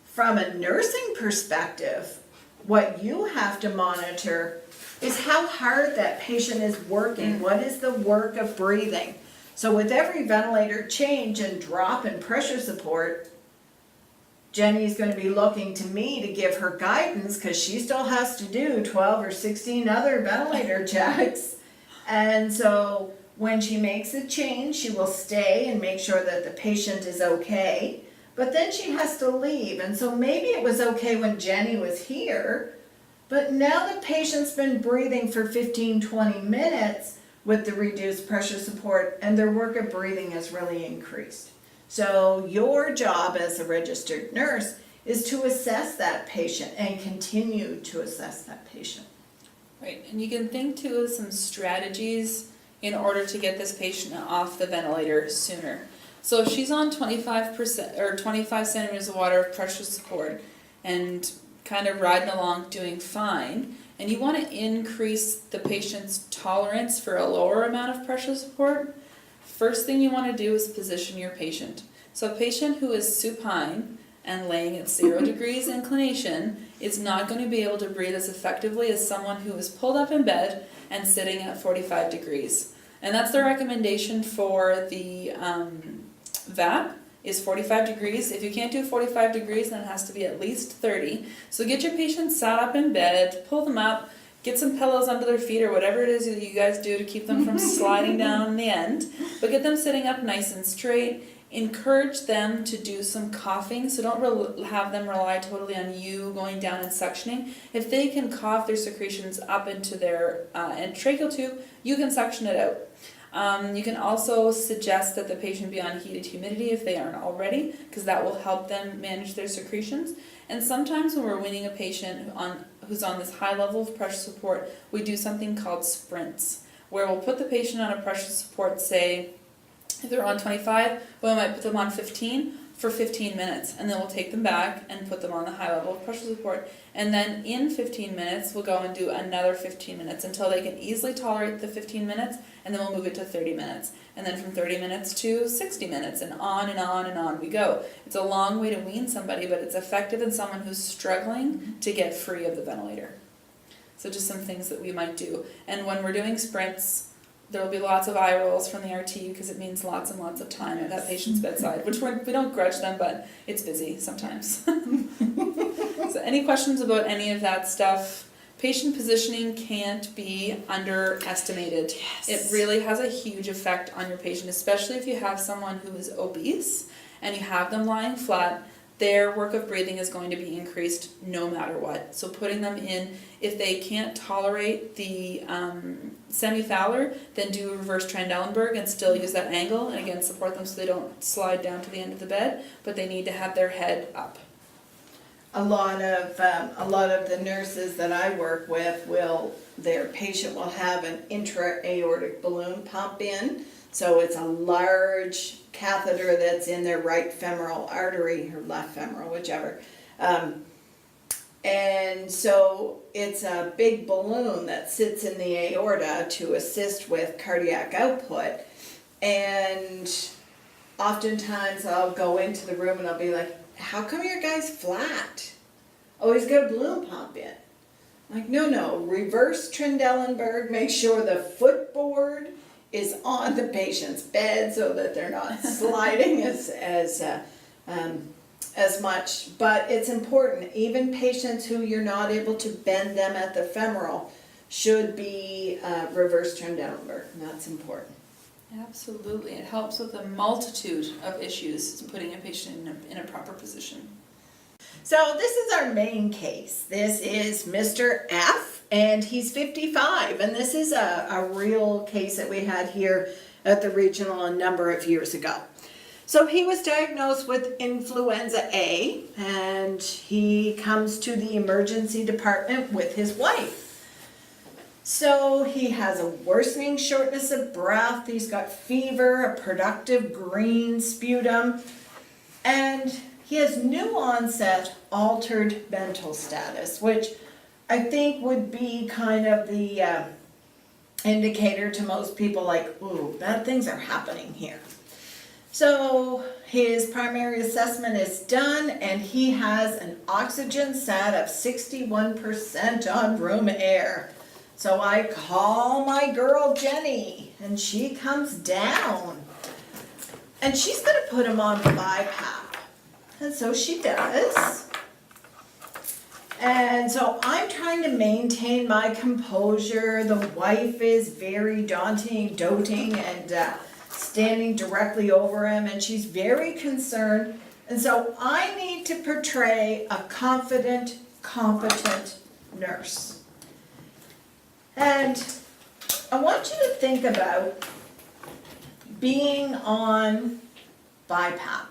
From a nursing perspective, what you have to monitor is how hard that patient is working. What is the work of breathing? So with every ventilator change and drop in pressure support, Jenny's going to be looking to me to give her guidance because she still has to do 12 or 16 other ventilator checks. And so when she makes a change, she will stay and make sure that the patient is okay. But then she has to leave. And so maybe it was okay when Jenny was here, but now the patient's been breathing for 15, 20 minutes with the reduced pressure support, and their work of breathing has really increased. So your job as a registered nurse is to assess that patient and continue to assess that patient. Right, and you can think too of some strategies in order to get this patient off the ventilator sooner. So if she's on 25% or 25 centimeters of water pressure support and kind of riding along doing fine, and you want to increase the patient's tolerance for a lower amount of pressure support, first thing you want to do is position your patient. So a patient who is supine and laying at 0 degrees inclination is not going to be able to breathe as effectively as someone who is pulled up in bed and sitting at 45 degrees. And that's the recommendation for the VAP, is 45 degrees. If you can't do 45 degrees, then it has to be at least 30. So get your patient sat up in bed, pull them up, get some pillows under their feet or whatever it is that you guys do to keep them from sliding down in the end, but get them sitting up nice and straight. Encourage them to do some coughing, so don't have them rely totally on you going down and suctioning. If they can cough their secretions up into their tracheal tube, you can suction it out. You can also suggest that the patient be on heated humidity if they aren't already, because that will help them manage their secretions. And sometimes when we're weaning a patient who's on this high level of pressure support, we do something called sprints, where we'll put the patient on a pressure support, say, if they're on 25, we might put them on 15 for 15 minutes, and then we'll take them back and put them on the high level of pressure support. And then in 15 minutes, we'll go and do another 15 minutes until they can easily tolerate the 15 minutes, and then we'll move it to 30 minutes. And then from 30 minutes to 60 minutes, and on and on and on we go. It's a long way to wean somebody, but it's effective in someone who's struggling to get free of the ventilator. So just some things that we might do. And when we're doing sprints, there will be lots of eye rolls from the RT because it means lots and lots of time at that patient's bedside, which we don't grudge them, but it's busy sometimes. So any questions about any of that stuff? Patient positioning can't be underestimated. Yes. It really has a huge effect on your patient, especially if you have someone who is obese and you have them lying flat. Their work of breathing is going to be increased no matter what. So putting them in, if they can't tolerate the semi-Fowler, then do a reverse Trendelenburg and still use that angle, and again support them so they don't slide down to the end of the bed, but they need to have their head up. A lot of the nurses that I work with their patient will have an intra-aortic balloon pump in. So it's a large catheter that's in their right femoral artery, or left femoral, whichever. And so it's a big balloon that sits in the aorta to assist with cardiac output. And oftentimes I'll go into the room and I'll be like, how come your guy's flat? Oh, he's got a balloon pump in. I'm like, no, reverse Trendelenburg, make sure the footboard is on the patient's bed so that they're not sliding as much. But it's important, even patients who you're not able to bend them at the femoral should be reverse Trendelenburg, and that's important. Absolutely, it helps with a multitude of issues, putting a patient in a proper position. So this is our main case. This is Mr. F, and he's 55, and this is a real case that we had here at the regional a number of years ago. So he was diagnosed with influenza A, and he comes to the emergency department with his wife. So he has a worsening shortness of breath, he's got fever, a productive green sputum, and he has new onset altered mental status, which I think would be kind of the indicator to most people like, ooh, bad things are happening here. So his primary assessment is done and he has an oxygen sat of 61% on room air. So I call my girl Jenny and she comes down and she's gonna put him on BiPAP. And so she does. And so I'm trying to maintain my composure. The wife is very doting and standing directly over him, and she's very concerned. And so I need to portray a confident, competent nurse. And I want you to think about being on BiPAP.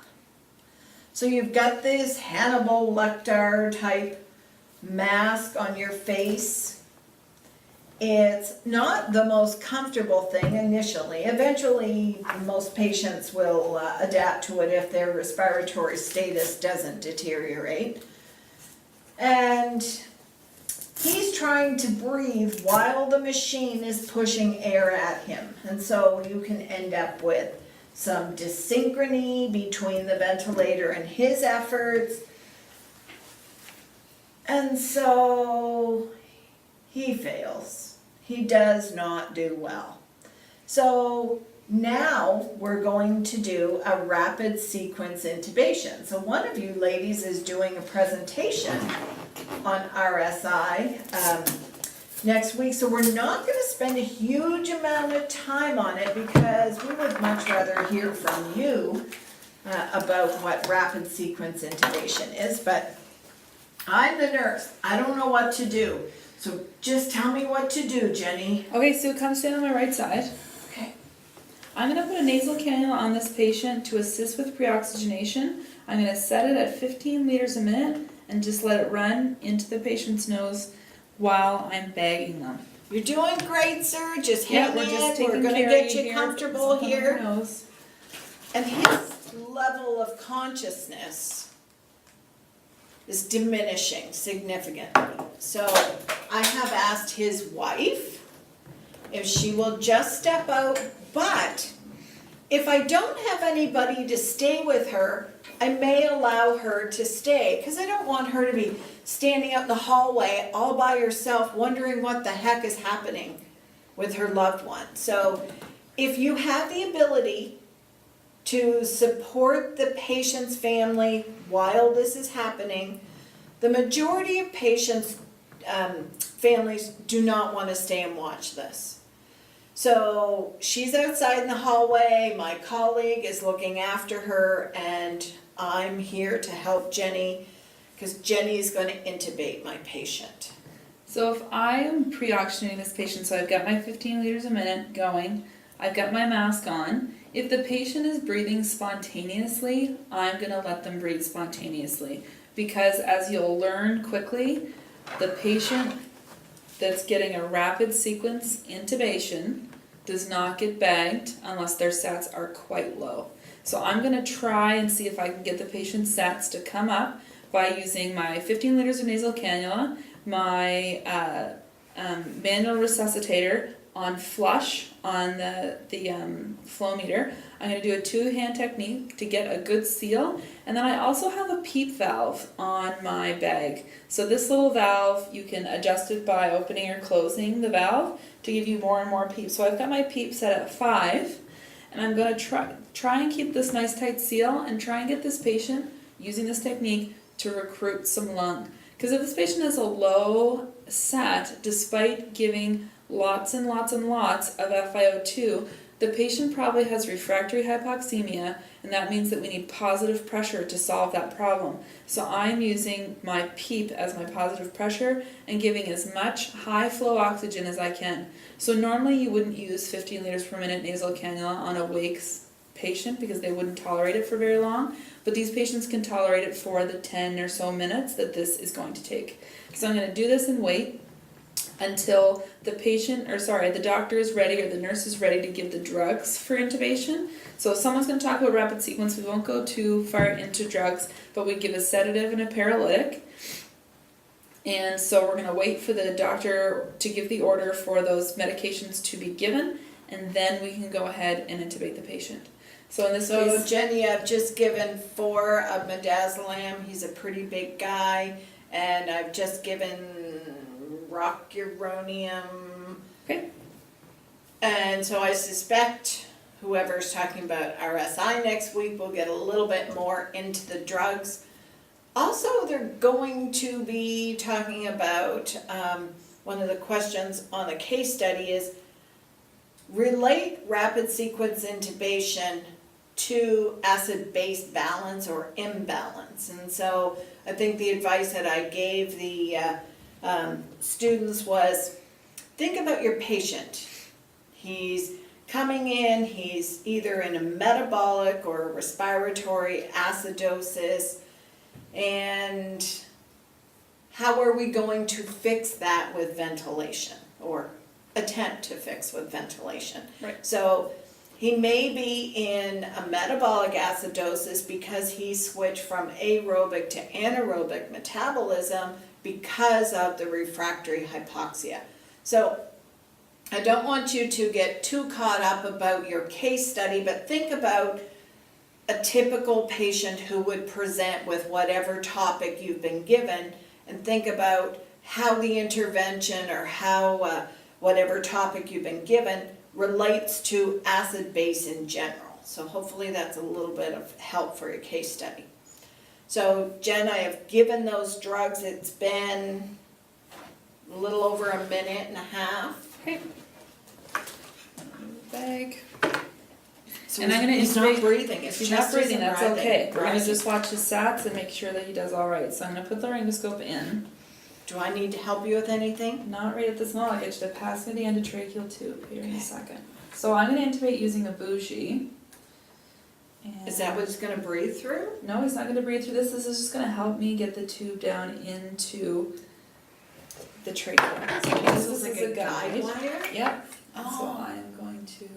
So you've got this Hannibal Lecter type mask on your face. It's not the most comfortable thing initially. Eventually, most patients will adapt to it if their respiratory status doesn't deteriorate. And he's trying to breathe while the machine is pushing air at him. And so you can end up with some dysynchrony between the ventilator and his efforts. And so he fails. He does not do well. So now we're going to do a rapid sequence intubation. So one of you ladies is doing a presentation on RSI next week. So we're not going to spend a huge amount of time on it because we would much rather hear from you about what rapid sequence intubation is. But I'm the nurse. I don't know what to do. So just tell me what to do, Jenny. Okay, so come stand on my right side. Okay. I'm going to put a nasal cannula on this patient to assist with pre-oxygenation. I'm going to set it at 15 liters a minute and just let it run into the patient's nose while I'm bagging them. You're doing great, sir. Just hang We're just it. taking We're going to care of get you you here. comfortable Something on here. your nose. And his level of consciousness is diminishing significantly. So I have asked his wife if she will just step out, but if I don't have anybody to stay with her, I may allow her to stay because I don't want her to be standing out in the hallway all by herself wondering what the heck is happening with her loved one. So if you have the ability to support the patient's family while this is happening, the majority of patients' families do not want to stay and watch this. So she's outside in the hallway, my colleague is looking after her, and I'm here to help Jenny because Jenny is going to intubate my patient. So if I am pre-oxygenating this patient, so I've got my 15 liters a minute going, I've got my mask on. If the patient is breathing spontaneously, I'm going to let them breathe spontaneously. Because as you'll learn quickly, the patient that's getting a rapid sequence intubation does not get bagged unless their SATs are quite low. So I'm going to try and see if I can get the patient's SATs to come up by using my 15 liters of nasal cannula, my manual resuscitator on flush on the flow meter. I'm going to do a two-hand technique to get a good seal, and then I also have a PEEP valve on my bag. So this little valve, you can adjust it by opening or closing the valve to give you more and more PEEP. So I've got my PEEP set at 5, and I'm going to try and keep this nice tight seal and try and get this patient, using this technique, to recruit some lung. Because if this patient has a low SAT, despite giving lots and lots and lots of FiO2, the patient probably has refractory hypoxemia, and that means that we need positive pressure to solve that problem. So I'm using my PEEP as my positive pressure and giving as much high flow oxygen as I can. So normally you wouldn't use 15 liters per minute nasal cannula on a WAKES patient because they wouldn't tolerate it for very long, but these patients can tolerate it for the 10 or so minutes that this is going to take. So I'm going to do this and wait until the doctor is ready or the nurse is ready to give the drugs for intubation. So someone's going to talk about rapid sequence. We won't go too far into drugs, but we give a sedative and a paralytic. And so we're going to wait for the doctor to give the order for those medications to be given, and then we can go ahead and intubate the patient. So in this case, Jenny, I've just given 4 of midazolam. He's a pretty big guy, and I've just given rocuronium. Okay. And so I suspect whoever's talking about RSI next week will get a little bit more into the drugs. Also, they're going to be talking about, one of the questions on the case study is, relate rapid sequence intubation to acid-base balance or imbalance. And so I think the advice that I gave the students was, think about your patient. He's coming in, he's either in a metabolic or respiratory acidosis, and how are we going to fix that with ventilation, or attempt to fix with ventilation? Right. So he may be in a metabolic acidosis because he switched from aerobic to anaerobic metabolism because of the refractory hypoxia. So I don't want you to get too caught up about your case study, but think about a typical patient who would present with whatever topic you've been given, and think about how the intervention or how whatever topic you've been given relates to acid base in general. So hopefully that's a little bit of help for your case study. So Jen, I have given those drugs. It's been a little over a minute and a half. Okay. Bag. So And I'm gonna he's not intubate- breathing. If His you're not chest breathing, isn't that's rising. okay. We're gonna Rising. just watch his sats and make sure that he does all right. So I'm gonna put the laryngoscope in. Do I need to help you with anything? Not right at this moment. I'll get you to pass me the endotracheal tube here in Okay. a second. So I'm gonna intubate using a bougie. Is that what it's gonna breathe through? No, he's not gonna breathe through this. This is just gonna help me get the tube down into the trachea. So This this is like is a guide wire? Yep. So Oh. I'm going to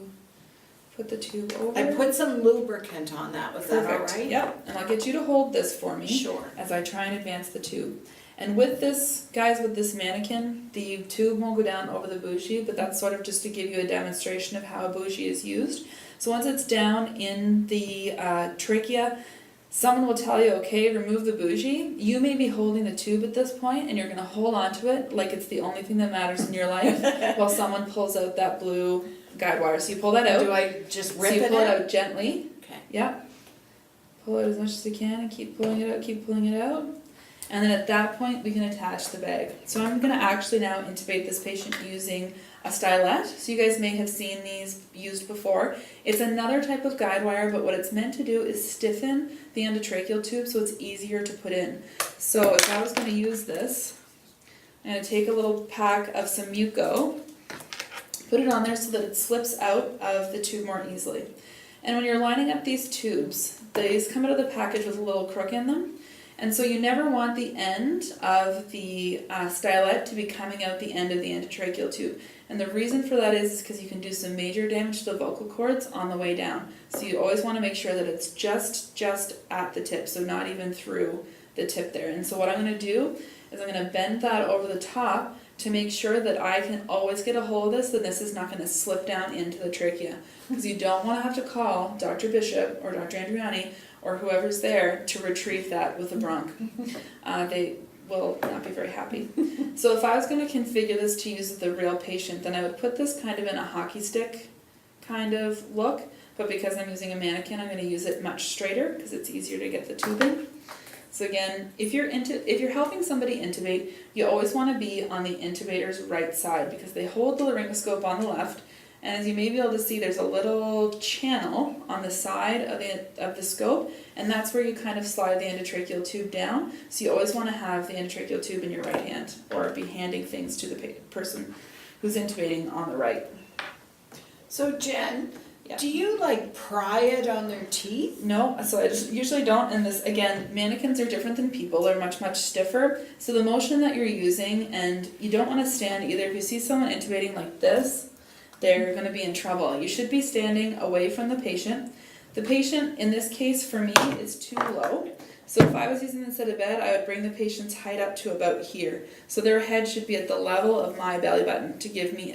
put the tube over. I put some lubricant on that. Was that all Perfect. right? Yep. And I'll get you to hold this for me. Sure. As I try and advance the tube. And with this, guys, with this mannequin, the tube won't go down over the bougie, but that's sort of just to give you a demonstration of how a bougie is used. So once it's down in the trachea, someone will tell you, okay, remove the bougie. You may be holding the tube at this point, and you're gonna hold on to it like it's the only thing that matters in your life, while someone pulls out that blue guide wire. So you pull that out. Do I just So rip you it pull it out? out gently. Okay. Yep. Pull it as much as you can and keep pulling it out, keep pulling it out. And then at that point, we can attach the bag. So I'm gonna actually now intubate this patient using a stylet. So you guys may have seen these used before. It's another type of guide wire, but what it's meant to do is stiffen the endotracheal tube so it's easier to put in. So if I was gonna use this, I'm gonna take a little pack of some muco, put it on there so that it slips out of the tube more easily. And when you're lining up these tubes, these come out of the package with a little crook in them. And so you never want the end of the stylet to be coming out the end of the endotracheal tube. And the reason for that is because you can do some major damage to the vocal cords on the way down. So you always want to make sure that it's just at the tip, so not even through the tip there. And so what I'm going to do is I'm going to bend that over the top to make sure that I can always get a hold of this, and this is not going to slip down into the trachea. Because you don't want to have to call Dr. Bishop or Dr. Andriani or whoever's there to retrieve that with a bronch. They will not be very happy. So if I was going to configure this to use with the real patient, then I would put this kind of in a hockey stick kind of look, but because I'm using a mannequin, I'm going to use it much straighter because it's easier to get the tube in. So again, if you're helping somebody intubate, you always want to be on the intubator's right side because they hold the laryngoscope on the left. And as you may be able to see, there's a little channel on the side of the scope, and that's where you kind of slide the endotracheal tube down. So you always want to have the endotracheal tube in your right hand, or be handing things to the person who's intubating on the right. So Jen, Yeah. do you like pry it on their teeth? No, so I just usually don't. And this, again, mannequins are different than people. They're much stiffer. So the motion that you're using, and you don't want to stand either. If you see someone intubating like this, they're going to be in trouble. You should be standing away from the patient. The patient, in this case for me, is too low. So if I was using this at a bed, I would bring the patient's height up to about here. So their head should be at the level of my belly button to give me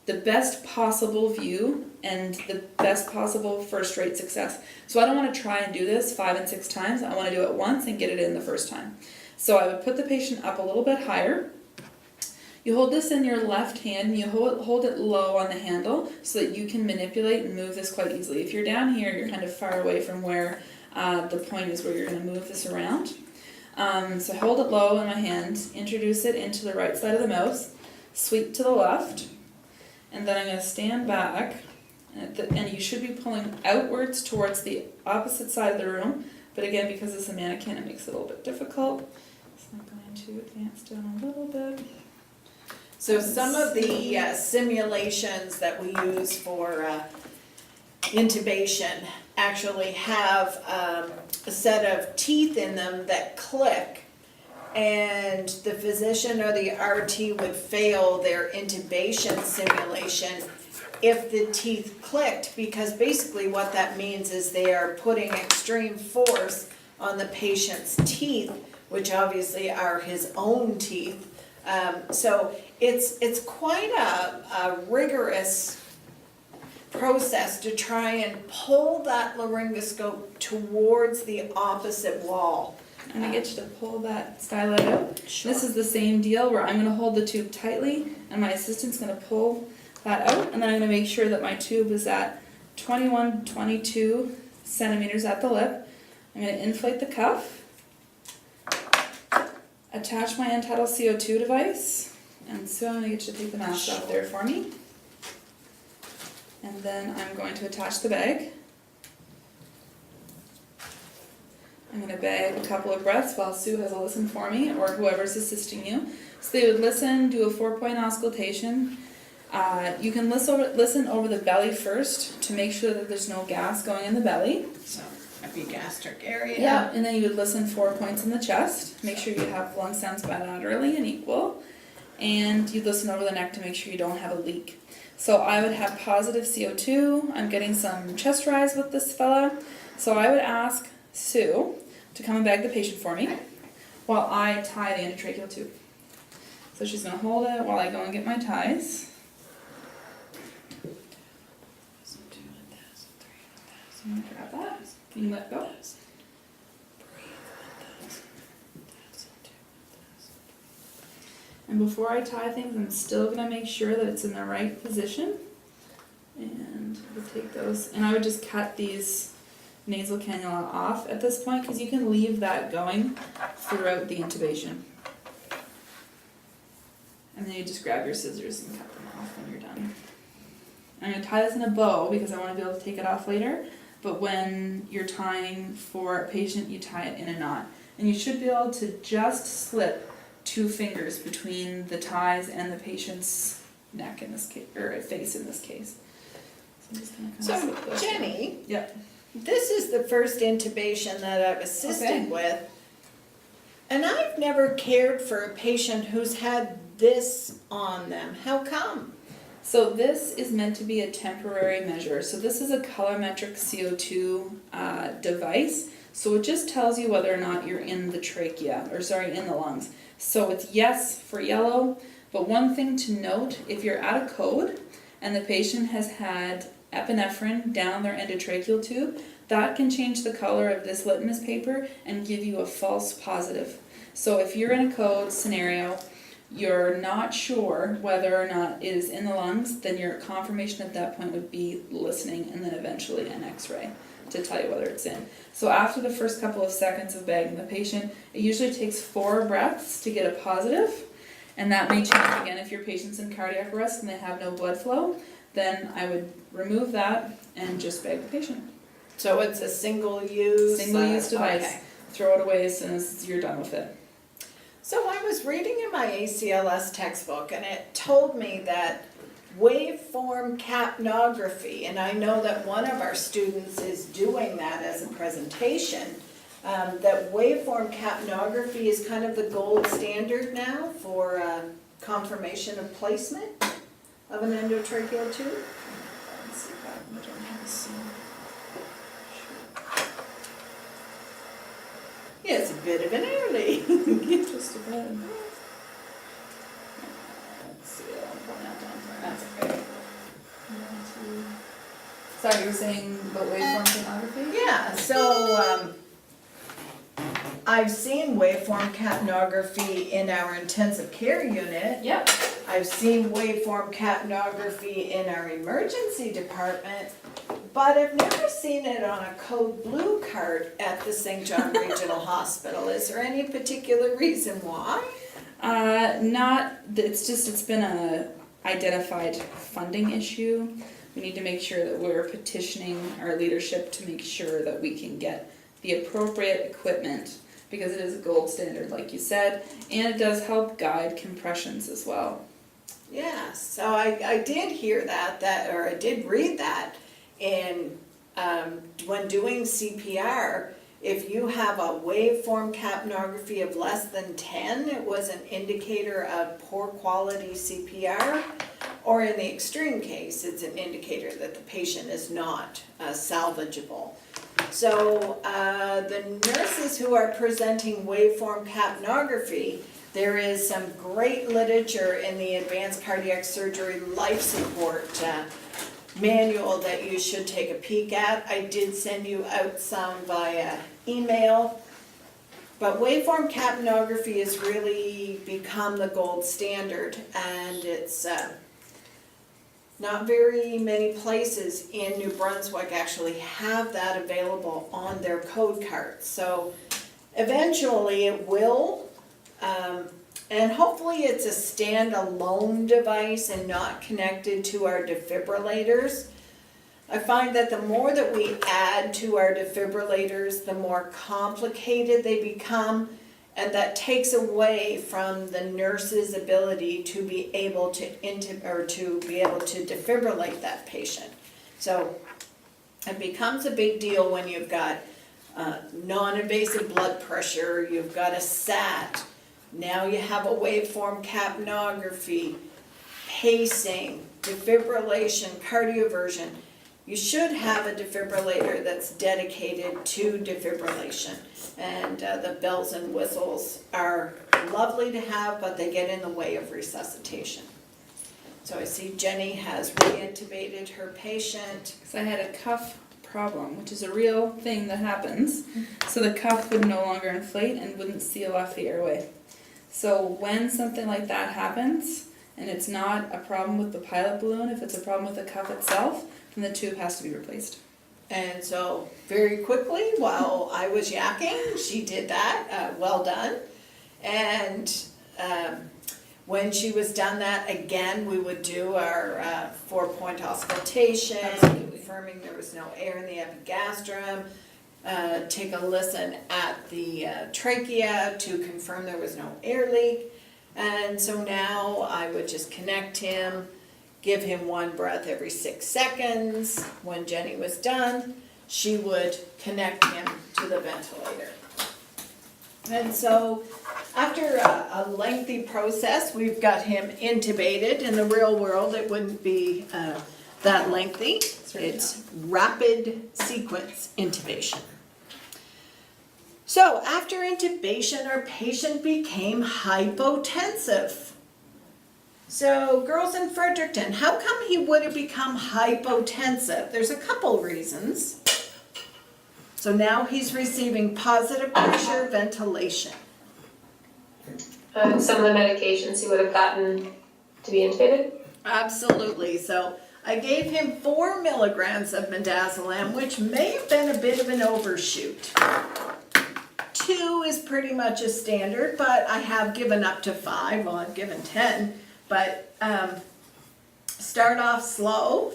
the best possible view and the best possible first rate success. So I don't want to try and do this 5 and 6 times. I want to do it once and get it in the first time. So I would put the patient up a little bit higher. You hold this in your left hand and you hold it low on the handle so that you can manipulate and move this quite easily. If you're down here, you're kind of far away from where the point is where you're going to move this around. So hold it low in my hand, introduce it into the right side of the mouth, sweep to the left, and then I'm going to stand back, and you should be pulling outwards towards the opposite side of the room, but again, because it's a mannequin, it makes it a little bit difficult. So I'm going to advance down a little bit. So some of the simulations that we use for intubation actually have a set of teeth in them that click, and the physician or the RT would fail their intubation simulation if the teeth clicked, because basically what that means is they are putting extreme force on the patient's teeth, which obviously are his own teeth. So it's quite a rigorous process to try and pull that laryngoscope towards the opposite wall. I'm gonna get you to pull that skylight out. This is the same deal where I'm gonna hold the tube tightly and my assistant's gonna pull that out, and then I'm gonna make sure that my tube is at 21, 22 centimeters at the lip. I'm gonna inflate the cuff, attach my end-tidal CO2 device, and so I'm gonna get you to take the mask off there for me. And then I'm going to attach the bag. I'm going to bag a couple of breaths while Sue has a listen for me, or whoever's assisting you. So they would listen, do a 4-point auscultation. You can listen over the belly first to make sure that there's no gas going in the belly. So epigastric area. Yeah, and then you would listen 4 points in the chest. Make sure you have lung sounds bilaterally and equal. And you'd listen over the neck to make sure you don't have a leak. So I would have positive CO2. I'm getting some chest rise with this fella. So I would ask Sue to come and bag the patient for me while I tie the endotracheal tube. So she's going to hold it while I go and get my ties. So I'm going to grab that. Can you let go? And before I tie things, I'm still going to make sure that it's in the right position. And we'll take those, and I would just cut these nasal cannula off at this point because you can leave that going throughout the intubation. And then you just grab your scissors and cut them off when you're done. I'm going to tie this in a bow because I want to be able to take it off later, but when you're tying for a patient, you tie it in a knot. And you should be able to just slip 2 fingers between the ties and the patient's neck in this case, or face in this case. So I'm just gonna kind of slip those Jenny, down. Yep. this is the first intubation that I've assisted Okay. with, and I've never cared for a patient who's had this on them. How come? So this is meant to be a temporary measure. So this is a colorimetric CO2 device. So it just tells you whether or not you're in the trachea, or sorry, in the lungs. So it's yes for yellow, but one thing to note, if you're at a code and the patient has had epinephrine down their endotracheal tube, that can change the color of this litmus paper and give you a false positive. So if you're in a code scenario, you're not sure whether or not it is in the lungs, then your confirmation at that point would be listening and then eventually an x-ray to tell you whether it's in. So after the first couple of seconds of bagging the patient, it usually takes 4 breaths to get a positive, and that may change again if your patient's in cardiac arrest and they have no blood flow. Then I would remove that and just bag the patient. So it's a single-use device. Okay. Throw it away as soon as you're done with it. So I was reading in my ACLS textbook, and it told me that waveform capnography, and I know that one of our students is doing that as a presentation, that waveform capnography is kind of the gold standard now for confirmation of placement of an endotracheal tube. Let's see if I don't have this. Yeah, it's a bit of an early. Just a bit. Let's see, I'm pulling that down for that's okay. 1, 2. Sorry, you were saying about waveform capnography? Yeah, so I've seen waveform capnography in our intensive care unit. Yep. I've seen waveform capnography in our emergency department, but I've never seen it on a code blue card at the St. John Regional Hospital. Is there any particular reason why? It's been a identified funding issue. We need to make sure that we're petitioning our leadership to make sure that we can get the appropriate equipment, because it is a gold standard, like you said, and it does help guide compressions as well. Yeah, so I did hear or I did read that in when doing CPR. If you have a waveform capnography of less than 10, it was an indicator of poor quality CPR, or in the extreme case, it's an indicator that the patient is not salvageable. So the nurses who are presenting waveform capnography, there is some great literature in the Advanced Cardiac Surgery Life Support manual that you should take a peek at. I did send you out some via email. But waveform capnography has really become the gold standard, and it's not very many places in New Brunswick actually have that available on their code cards. So eventually it will, and hopefully it's a standalone device and not connected to our defibrillators. I find that the more that we add to our defibrillators, the more complicated they become, and that takes away from the nurse's ability to be able to defibrillate that patient. So it becomes a big deal when you've got non-invasive blood pressure, you've got a SAT, now you have a waveform capnography, pacing, defibrillation, cardioversion. You should have a defibrillator that's dedicated to defibrillation. And the bells and whistles are lovely to have, but they get in the way of resuscitation. So I see Jenny has reintubated her patient. So I had a cuff problem, which is a real thing that happens. So the cuff would no longer inflate and wouldn't seal off the airway. So when something like that happens, and it's not a problem with the pilot balloon, if it's a problem with the cuff itself, then the tube has to be replaced. And so very quickly, while I was yakking, she did that, well done. And when she was done that, again, we would do our 4-point auscultation, confirming there was no air in the epigastrum, take a listen at the trachea to confirm there was no air leak. And so now I would just connect him, give him one breath every 6 seconds. When Jenny was done, she would connect him to the ventilator. And so after a lengthy process, we've got him intubated. In the real world, it wouldn't be that lengthy. It's rapid sequence intubation. So after intubation, our patient became hypotensive. So girls in Fredericton, how come he would have become hypotensive? There's a couple reasons. So now he's receiving positive pressure ventilation. Some of the medications he would have gotten to be intubated? Absolutely. So I gave him 4 milligrams of midazolam, which may have been a bit of an overshoot. 2 is pretty much a standard, but I have given up to 5. Well, I've given 10. But start off slow.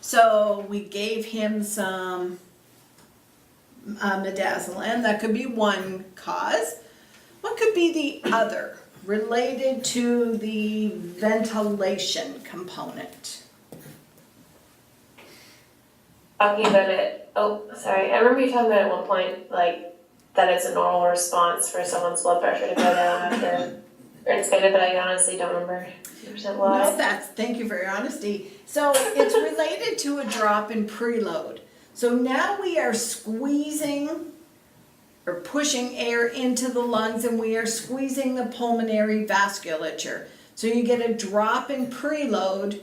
So we gave him some midazolam. That could be one cause. What could be the other related to the ventilation component? Talking about it, I remember you talking about at one point, like, that it's a normal response for someone's blood pressure to go down after or intubated, but I honestly don't remember 100% why. No, thank you for your honesty. So it's related to a drop in preload. So now we are squeezing or pushing air into the lungs, and we are squeezing the pulmonary vasculature. So you get a drop in preload,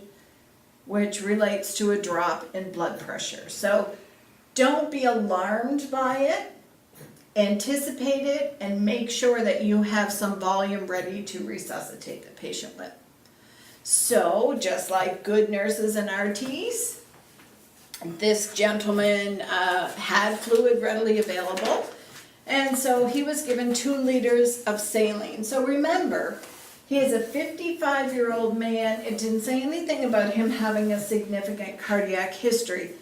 which relates to a drop in blood pressure. So don't be alarmed by it. Anticipate it and make sure that you have some volume ready to resuscitate the patient with. So just like good nurses and RTs, this gentleman had fluid readily available, and so he was given 2 liters of saline. So remember, he is a 55-year-old man. It didn't say anything about him having a significant cardiac history.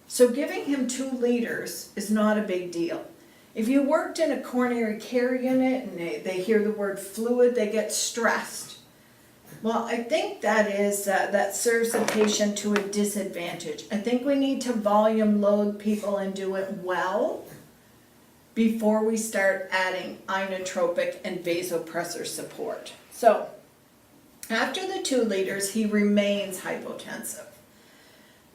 So giving him 2 liters is not a big deal. If you worked in a coronary care unit and they hear the word fluid, they get stressed. Well, I think that serves the patient to a disadvantage. I think we need to volume load people and do it well before we start adding inotropic and vasopressor support. So after the 2 liters, he remains hypotensive.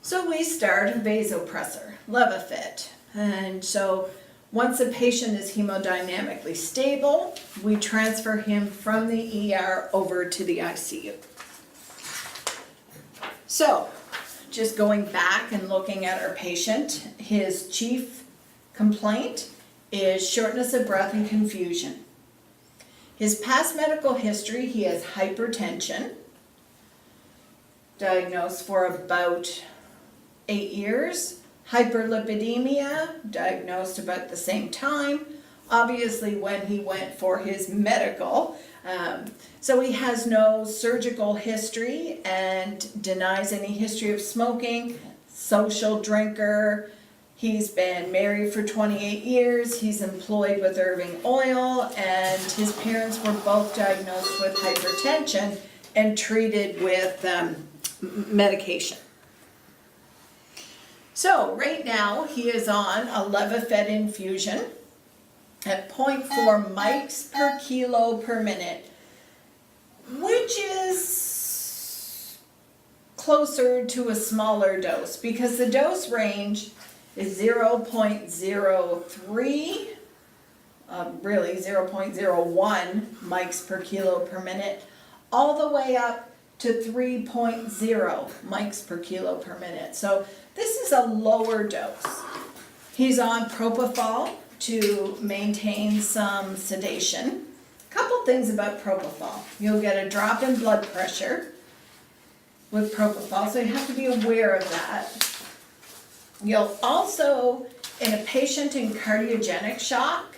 So we start a vasopressor, Levofit. And so once a patient is hemodynamically stable, we transfer him from the ER over to the ICU. So, just going back and looking at our patient, his chief complaint is shortness of breath and confusion. His past medical history, he has hypertension, diagnosed for about 8 years. Hyperlipidemia, diagnosed about the same time, obviously when he went for his medical. So he has no surgical history and denies any history of smoking, social drinker. He's been married for 28 years, he's employed with Irving Oil, and his parents were both diagnosed with hypertension and treated with medication. So right now he is on a Levophed infusion at 0.4 mics per kilo per minute, which is closer to a smaller dose because the dose range is 0.03, really 0.01 mics per kilo per minute, all the way up to 3.0 mics per kilo per minute. So this is a lower dose. He's on propofol to maintain some sedation. Couple things about propofol. You'll get a drop in blood pressure with propofol, so you have to be aware of that. You'll also, in a patient in cardiogenic shock,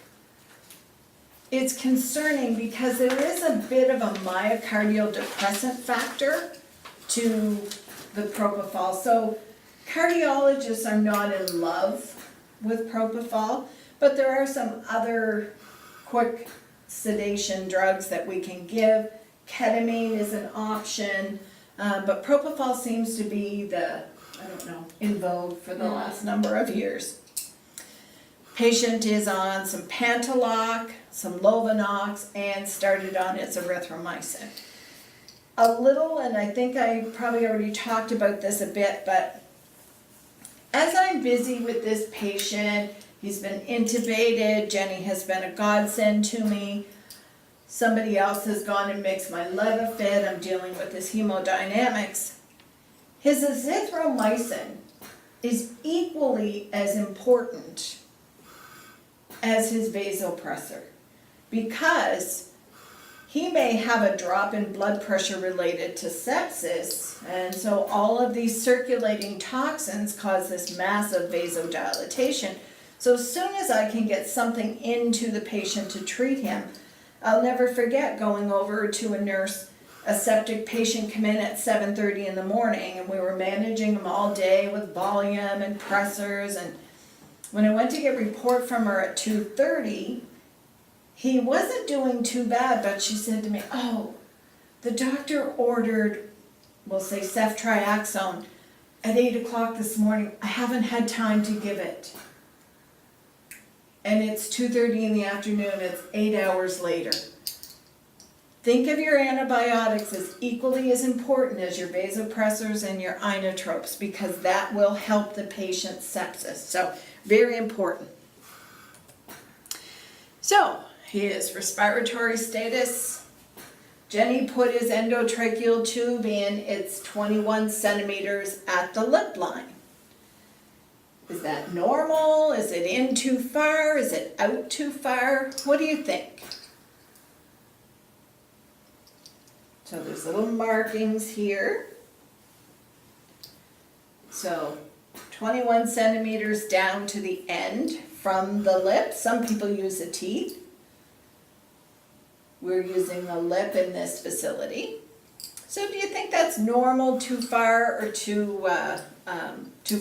it's concerning because there is a bit of a myocardial depressant factor to the propofol. So cardiologists are not in love with propofol, but there are some other quick sedation drugs that we can give. Ketamine is an option, but propofol seems to be in vogue for the last number of years. Patient is on some Pantaloc, some Lovenox, and started on its erythromycin. A little, and I think I probably already talked about this a bit, but as I'm busy with this patient, he's been intubated, Jenny has been a godsend to me. Somebody else has gone and mixed my Levophed, I'm dealing with his hemodynamics. His azithromycin is equally as important as his vasopressor because he may have a drop in blood pressure related to sepsis, and so all of these circulating toxins cause this massive vasodilatation. So as soon as I can get something into the patient to treat him, I'll never forget going over to a nurse. A septic patient come in at 7:30 in the morning, and we were managing him all day with volume and pressors, and when I went to get a report from her at 2:30, he wasn't doing too bad, but she said to me, "Oh, the doctor ordered, we'll say ceftriaxone at 8 o'clock this morning. I haven't had time to give it." And it's 2:30 in the afternoon, it's 8 hours later. Think of your antibiotics as equally as important as your vasopressors and your inotropes because that will help the patient's sepsis. So, very important. So, his respiratory status. Jenny put his endotracheal tube in, it's 21 centimeters at the lip line. Is that normal? Is it in too far? Is it out too far? What do you think? So there's little markings here. So 21 centimeters down to the end from the lip. Some people use the teeth. We're using the lip in this facility. So do you think that's normal, too far, or too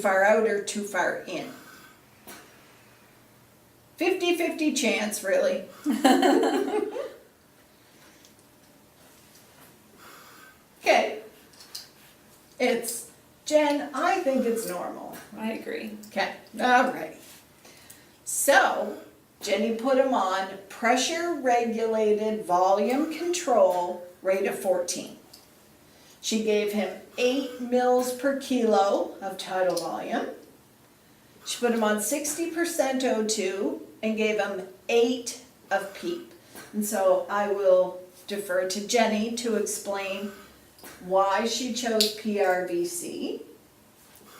far out or too far in? 50-50 chance, really. Okay. Jen, I think it's normal. I agree. Okay, all right. So, Jenny put him on pressure regulated volume control rate of 14. She gave him 8 mils per kilo of tidal volume. She put him on 60% O2 and gave him 8 of PEEP. And so I will defer to Jenny to explain why she chose PRVC.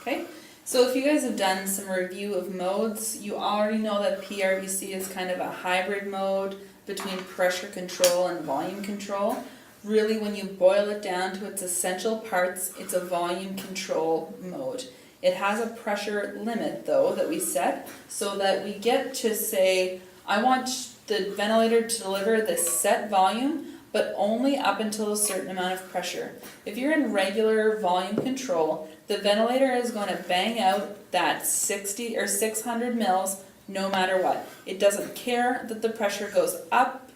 Okay, so if you guys have done some review of modes, you already know that PRVC is kind of a hybrid mode between pressure control and volume control. Really, when you boil it down to its essential parts, it's a volume control mode. It has a pressure limit though that we set so that we get to say, I want the ventilator to deliver this set volume, but only up until a certain amount of pressure. If you're in regular volume control, the ventilator is going to bang out that 60 or 600 mils no matter what. It doesn't care that the pressure goes up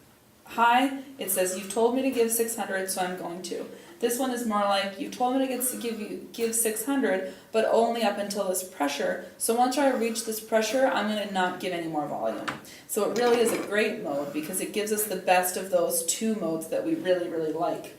high. It says, you've told me to give 600, so I'm going to. This one is more like, you told me to give 600, but only up until this pressure. So once I reach this pressure, I'm going to not give any more volume. So it really is a great mode because it gives us the best of those two modes that we really, really like.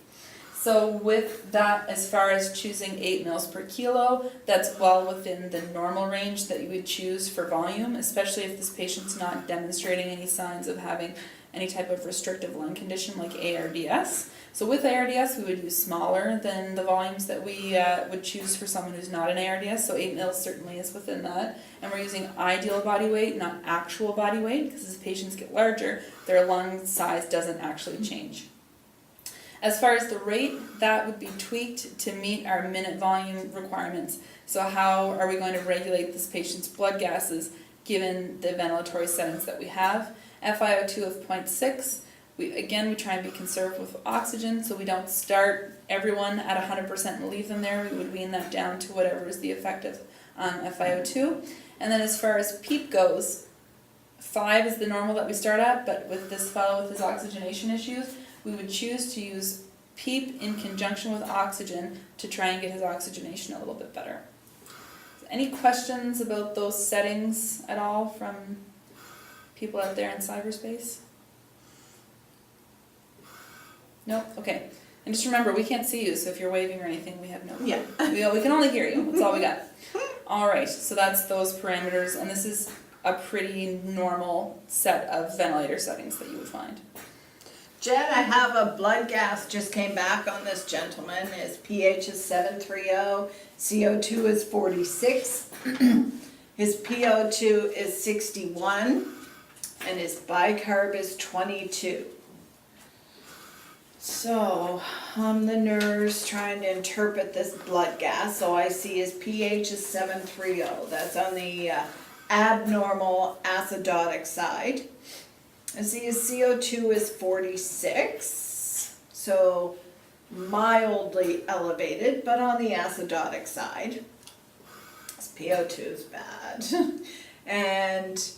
So with that, as far as choosing 8 mils per kilo, that's well within the normal range that you would choose for volume, especially if this patient's not demonstrating any signs of having any type of restrictive lung condition like ARDS. So with ARDS, we would use smaller than the volumes that we would choose for someone who's not an ARDS, so 8 mils certainly is within that. And we're using ideal body weight, not actual body weight, because as patients get larger, their lung size doesn't actually change. As far as the rate, that would be tweaked to meet our minute volume requirements. So how are we going to regulate this patient's blood gases given the ventilatory settings that we have? FiO2 of 0.6. We try and be conservative with oxygen, so we don't start everyone at 100% and leave them there. We would wean that down to whatever is the effective FiO2. And then as far as PEEP goes, 5 is the normal that we start at, but with this fellow with his oxygenation issues, we would choose to use PEEP in conjunction with oxygen to try and get his oxygenation a little bit better. Any questions about those settings at all from people out there in cyberspace? No? Okay. And just remember, we can't see you, so if you're waving or anything, we have no clue. Yeah. We can only hear you. That's all we got. Alright, so that's those parameters, and this is a pretty normal set of ventilator settings that you would find. Jen, I have a blood gas just came back on this gentleman. His pH is 730, CO2 is 46, his PO2 is 61, and his bicarb is 22. So I'm the nurse trying to interpret this blood gas. So I see his pH is 730. That's on the abnormal acidotic side. I see his CO2 is 46, so mildly elevated, but on the acidotic side. His PO2 is bad. And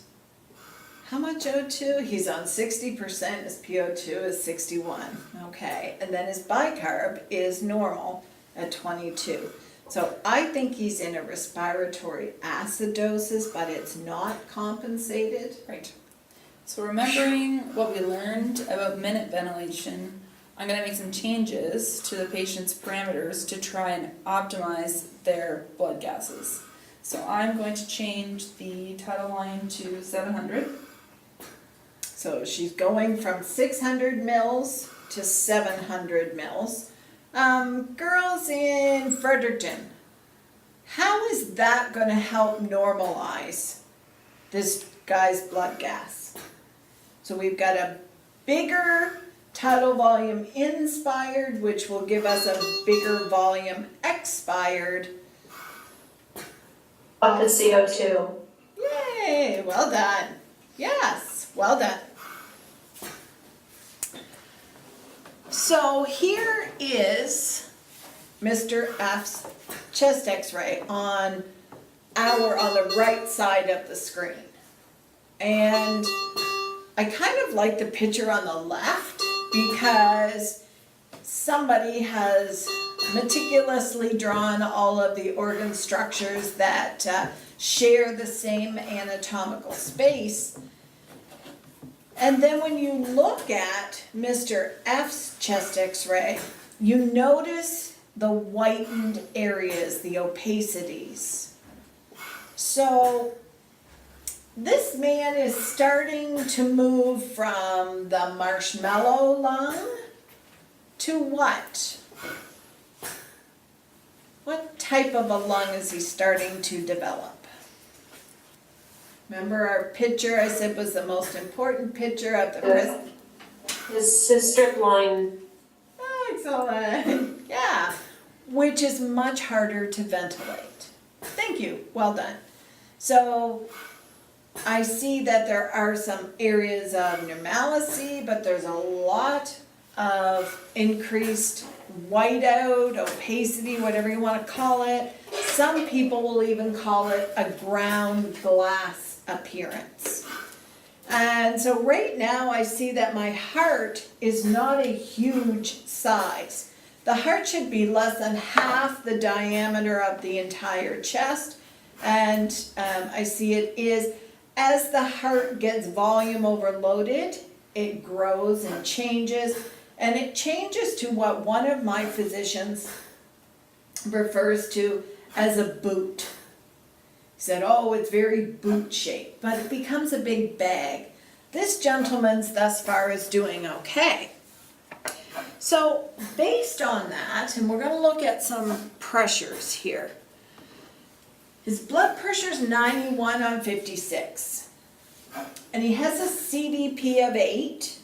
how much O2? He's on 60%, his PO2 is 61. Okay, and then his bicarb is normal at 22. So I think he's in a respiratory acidosis, but it's not compensated. Right. So remembering what we learned about minute ventilation, I'm going to make some changes to the patient's parameters to try and optimize their blood gases. So I'm going to change the tidal line to 700. So she's going from 600 mils to 700 mils. Girls in Fredericton, how is that going to help normalize this guy's blood gas? So we've got a bigger tidal volume inspired, which will give us a bigger volume expired. Up the CO2. Yay, well done. Yes, well done. So here is Mr. F's chest x-ray on the right side of the screen. And I kind of like the picture on the left because somebody has meticulously drawn all of the organ structures that share the same anatomical space. And then when you look at Mr. F's chest x-ray, you notice the whitened areas, the opacities. So this man is starting to move from the marshmallow lung to what? What type of a lung is he starting to develop? Remember our picture I said was the most important picture at the present? His strip line. Excellent. Yeah. Which is much harder to ventilate. Thank you. Well done. So I see that there are some areas of normalcy, but there's a lot of increased whiteout, opacity, whatever you want to call it. Some people will even call it a ground glass appearance. And so right now I see that my heart is not a huge size. The heart should be less than half the diameter of the entire chest. And I see it is, as the heart gets volume overloaded, it grows and changes. And it changes to what one of my physicians refers to as a boot. He said, oh, it's very boot shaped, but it becomes a big bag. This gentleman's thus far is doing okay. So based on that, and we're going to look at some pressures here. His blood pressure is 91 on 56. And he has a CVP of 8.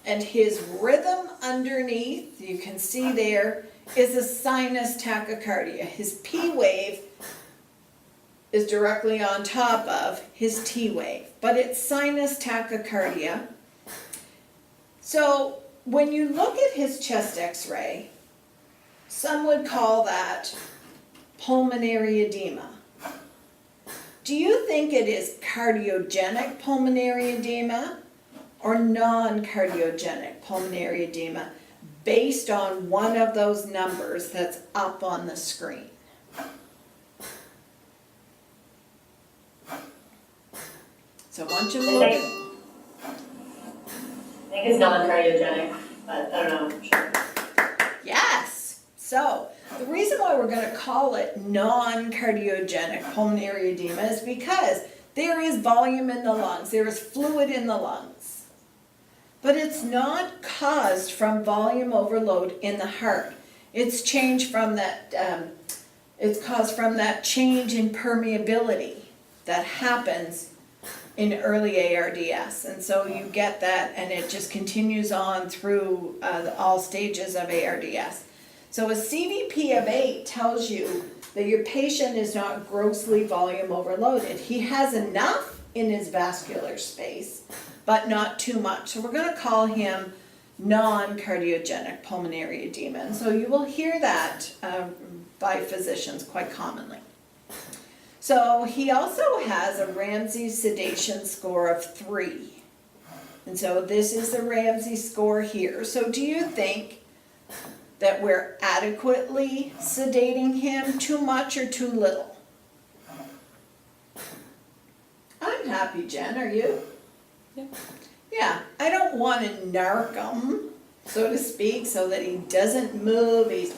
And his rhythm underneath, you can see there, is a sinus tachycardia. His P wave is directly on top of his T wave, but it's sinus tachycardia. So when you look at his chest x-ray, some would call that pulmonary edema. Do you think it is cardiogenic pulmonary edema or non-cardiogenic pulmonary edema based on one of those numbers that's up on the screen? So once you look at... I think it's non-cardiogenic, but I don't know. Sure. Yes. So the reason why we're going to call it non-cardiogenic pulmonary edema is because there is volume in the lungs. There is fluid in the lungs. But it's not caused from volume overload in the heart. It's changed from that, it's caused from that change in permeability that happens in early ARDS. And so you get that, and it just continues on through all stages of ARDS. So a CVP of 8 tells you that your patient is not grossly volume overloaded. He has enough in his vascular space, but not too much. So we're going to call him non-cardiogenic pulmonary edema. And so you will hear that by physicians quite commonly. So he also has a Ramsey sedation score of 3. And so this is the Ramsey score here. So do you think that we're adequately sedating him, too much or too little? I'm happy, Jen, are you? Yeah. Yeah, I don't want to narc him, so to speak, so that he doesn't move.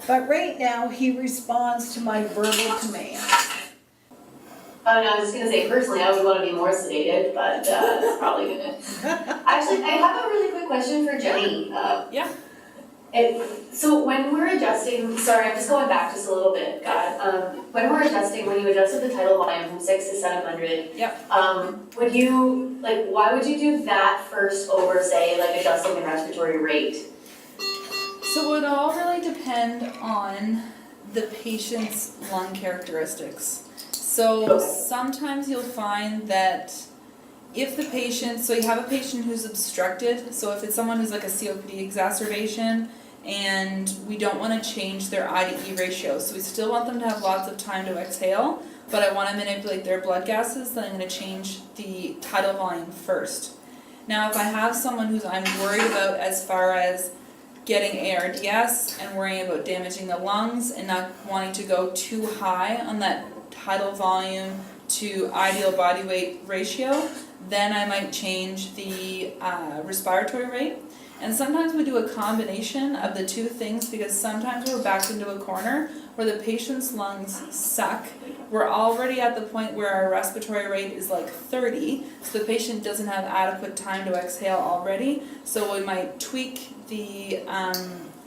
But right now he responds to my verbal commands. Oh no, I was just gonna say, personally, I would want to be more sedated, but that's probably gonna. Actually, I have a really quick question for Jenny. Yeah. So when we're adjusting, sorry, I'm just going back just a little bit, God. When we're adjusting, when you adjusted the tidal volume from 6 to 700, Yep. would you, like, why would you do that first over, say, like adjusting the respiratory rate? So it would all really depend on the patient's lung characteristics. So sometimes you'll find that if the patient, so you have a patient who's obstructed, so if it's someone who's like a COPD exacerbation, and we don't want to change their I/E ratio, so we still want them to have lots of time to exhale, but I want to manipulate their blood gases, then I'm going to change the tidal volume first. Now if I have someone who's I'm worried about as far as getting ARDS and worrying about damaging the lungs and not wanting to go too high on that tidal volume to ideal body weight ratio, then I might change the respiratory rate. And sometimes we do a combination of the two things because sometimes we're backed into a corner where the patient's lungs suck. We're already at the point where our respiratory rate is like 30, so the patient doesn't have adequate time to exhale already. So we might tweak the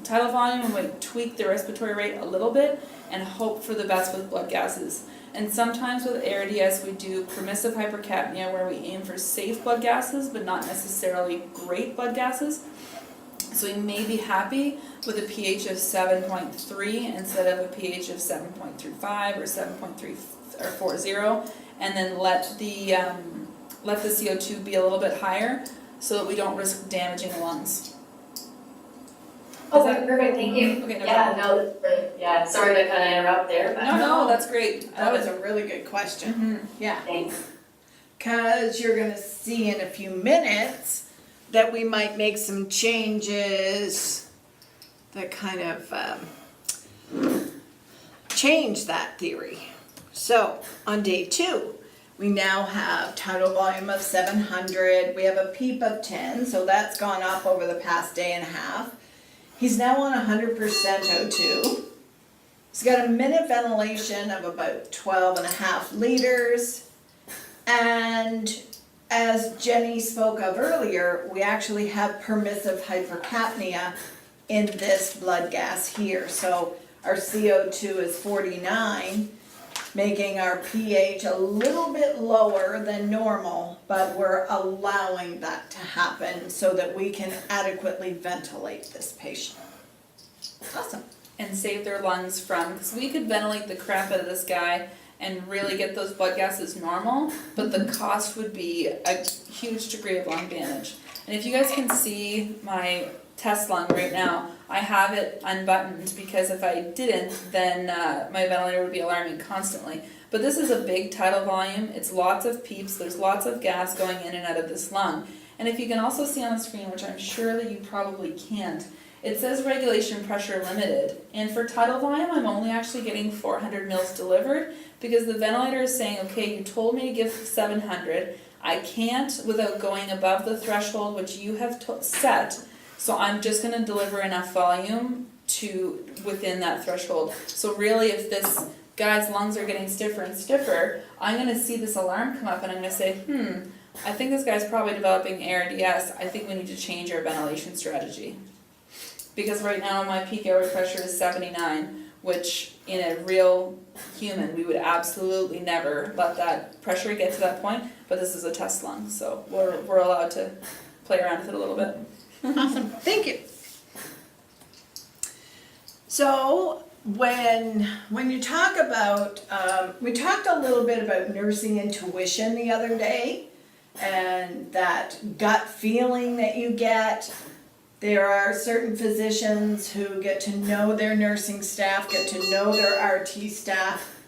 tidal volume, we might tweak the respiratory rate a little bit and hope for the best with blood gases. And sometimes with ARDS we do permissive hypercapnia where we aim for safe blood gases but not necessarily great blood gases. So we may be happy with a pH of 7.3 instead of a pH of 7.35 or 7.3 or 40, and then let the CO2 be a little bit higher so that we don't risk damaging the lungs. Okay, perfect, thank you. Okay, no Yeah, problem. no, that's great. Yeah, sorry to kind of interrupt there, but No, that's great. That was a really good question. Mhm. Yeah. thanks. Because you're going to see in a few minutes that we might make some changes that kind of change that theory. So on day 2, we now have tidal volume of 700. We have a PEEP of 10, so that's gone up over the past day and a half. He's now on 100% O2. He's got a minute ventilation of about 12.5 liters. And as Jenny spoke of earlier, we actually have permissive hypercapnia in this blood gas here. So our CO2 is 49, making our pH a little bit lower than normal, but we're allowing that to happen so that we can adequately ventilate this patient. Awesome. And save their lungs from, because we could ventilate the crap out of this guy and really get those blood gases normal, but the cost would be a huge degree of lung damage. And if you guys can see my test lung right now, I have it unbuttoned because if I didn't, then my ventilator would be alarming constantly. But this is a big tidal volume, it's lots of PEEPs, there's lots of gas going in and out of this lung. And if you can also see on the screen, which I'm sure that you probably can't, it says regulation pressure limited. And for tidal volume, I'm only actually getting 400 mils delivered because the ventilator is saying, okay, you told me to give 700. I can't without going above the threshold which you have set. So I'm just going to deliver enough volume to within that threshold. So really, if this guy's lungs are getting stiffer and stiffer, I'm going to see this alarm come up and I'm going to say, I think this guy's probably developing ARDS. I think we need to change our ventilation strategy. Because right now my peak airway pressure is 79, which in a real human we would absolutely never let that pressure get to that point, but this is a test lung, so we're allowed to play around with it a little bit. Awesome. Thank you. So when you talk about, we talked a little bit about nursing intuition the other day, and that gut feeling that you get. There are certain physicians who get to know their nursing staff, get to know their RT staff.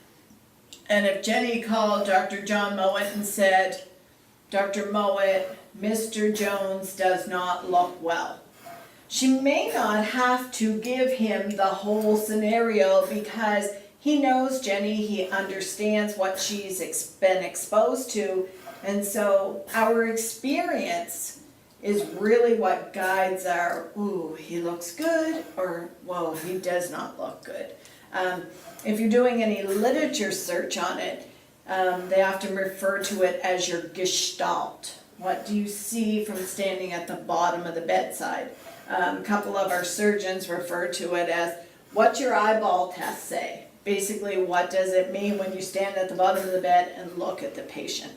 And if Jenny called Dr. John Mowat and said, Dr. Mowat, Mr. Jones does not look well, she may not have to give him the whole scenario because he knows Jenny, he understands what she's been exposed to. And so our experience is really what guides our, ooh, he looks good, or, whoa, he does not look good. If you're doing any literature search on it, they often refer to it as your gestalt. What do you see from standing at the bottom of the bedside? A couple of our surgeons refer to it as, what's your eyeball test say? Basically, what does it mean when you stand at the bottom of the bed and look at the patient?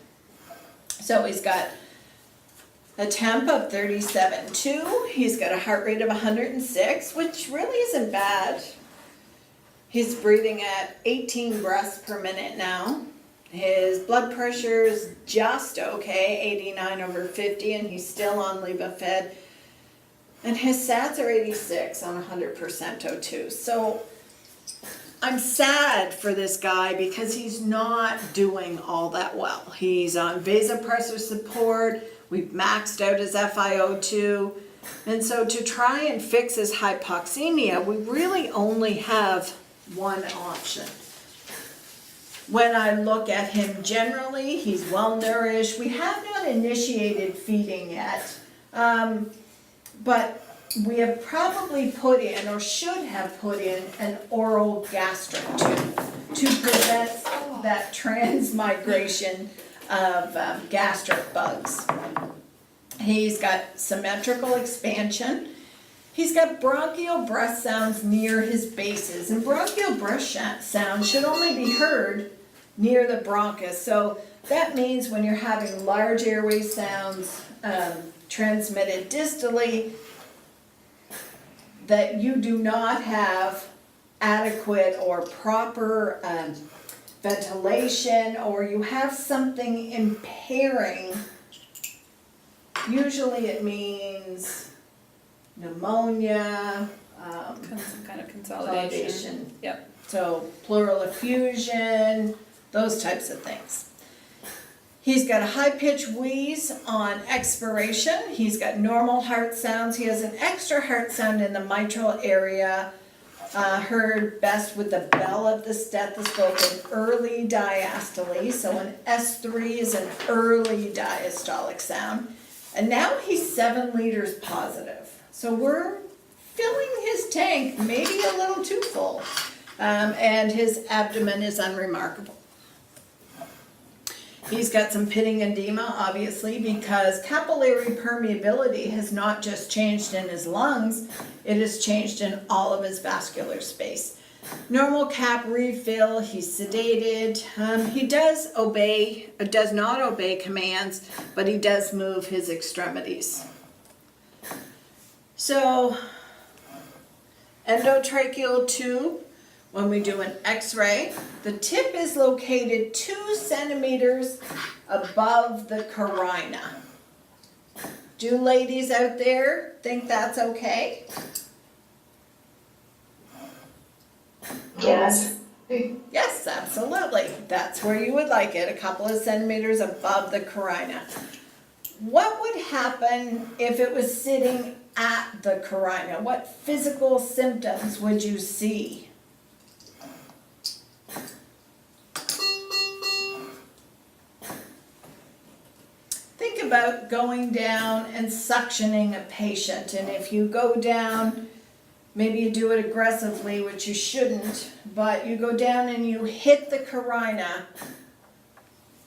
So he's got a temp of 37.2, he's got a heart rate of 106, which really isn't bad. He's breathing at 18 breaths per minute now. His blood pressure is just okay, 89/50, and he's still on Levophed. And his sats are 86 on 100% O2. So I'm sad for this guy because he's not doing all that well. He's on vasopressor support. We've maxed out his FiO2. And so to try and fix his hypoxemia, we really only have one option. When I look at him generally, he's well nourished. We have not initiated feeding yet. but we have probably put in, or should have put in, an oral gastric tube to prevent that transmigration of gastric bugs. He's got symmetrical expansion. He's got bronchial breath sounds near his bases, and bronchial breath sound should only be heard near the bronchus. So that means when you're having large airway sounds transmitted distally, that you do not have adequate or proper ventilation, or you have something impairing. Usually it means pneumonia, Some kind of consolidation. Yep. so pleural effusion, those types of things. He's got a high-pitched wheeze on expiration. He's got normal heart sounds. He has an extra heart sound in the mitral area, heard best with the bell of the stethoscope in early diastole. So an S3 is an early diastolic sound. And now he's 7 liters positive. So we're filling his tank maybe a little too full. And his abdomen is unremarkable. He's got some pitting edema, obviously, because capillary permeability has not just changed in his lungs, it has changed in all of his vascular space. Normal cap refill, he's sedated. He does not obey commands, but he does move his extremities. So, endotracheal tube. When we do an x-ray, the tip is located 2 centimeters above the carina. Do ladies out there think that's okay? Yes. Yes, absolutely. That's where you would like it, a couple of centimeters above the carina. What would happen if it was sitting at the carina? What physical symptoms would you see? Think about going down and suctioning a patient, and if you go down, maybe you do it aggressively, which you shouldn't, but you go down and you hit the carina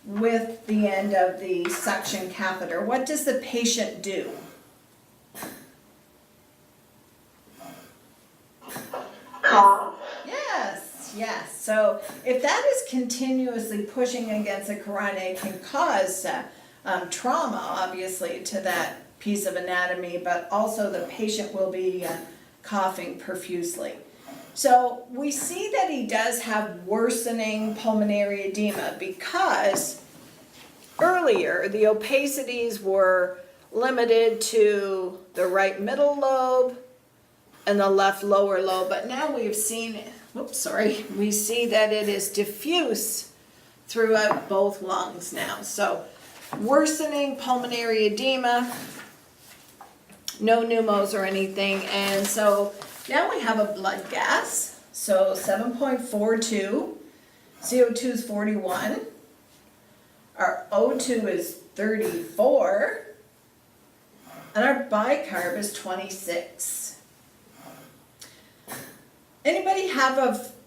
with the end of the suction catheter. What does the patient do? Cough. Yes. So if that is continuously pushing against the carina, it can cause trauma, obviously, to that piece of anatomy, but also the patient will be coughing profusely. So we see that he does have worsening pulmonary edema because earlier the opacities were limited to the right middle lobe and the left lower lobe, but now we see that it is diffuse throughout both lungs now. So worsening pulmonary edema, no pneumos or anything, and so now we have a blood gas, so 7.42, CO2 is 41, our O2 is 34, and our bicarb is 26. Anybody have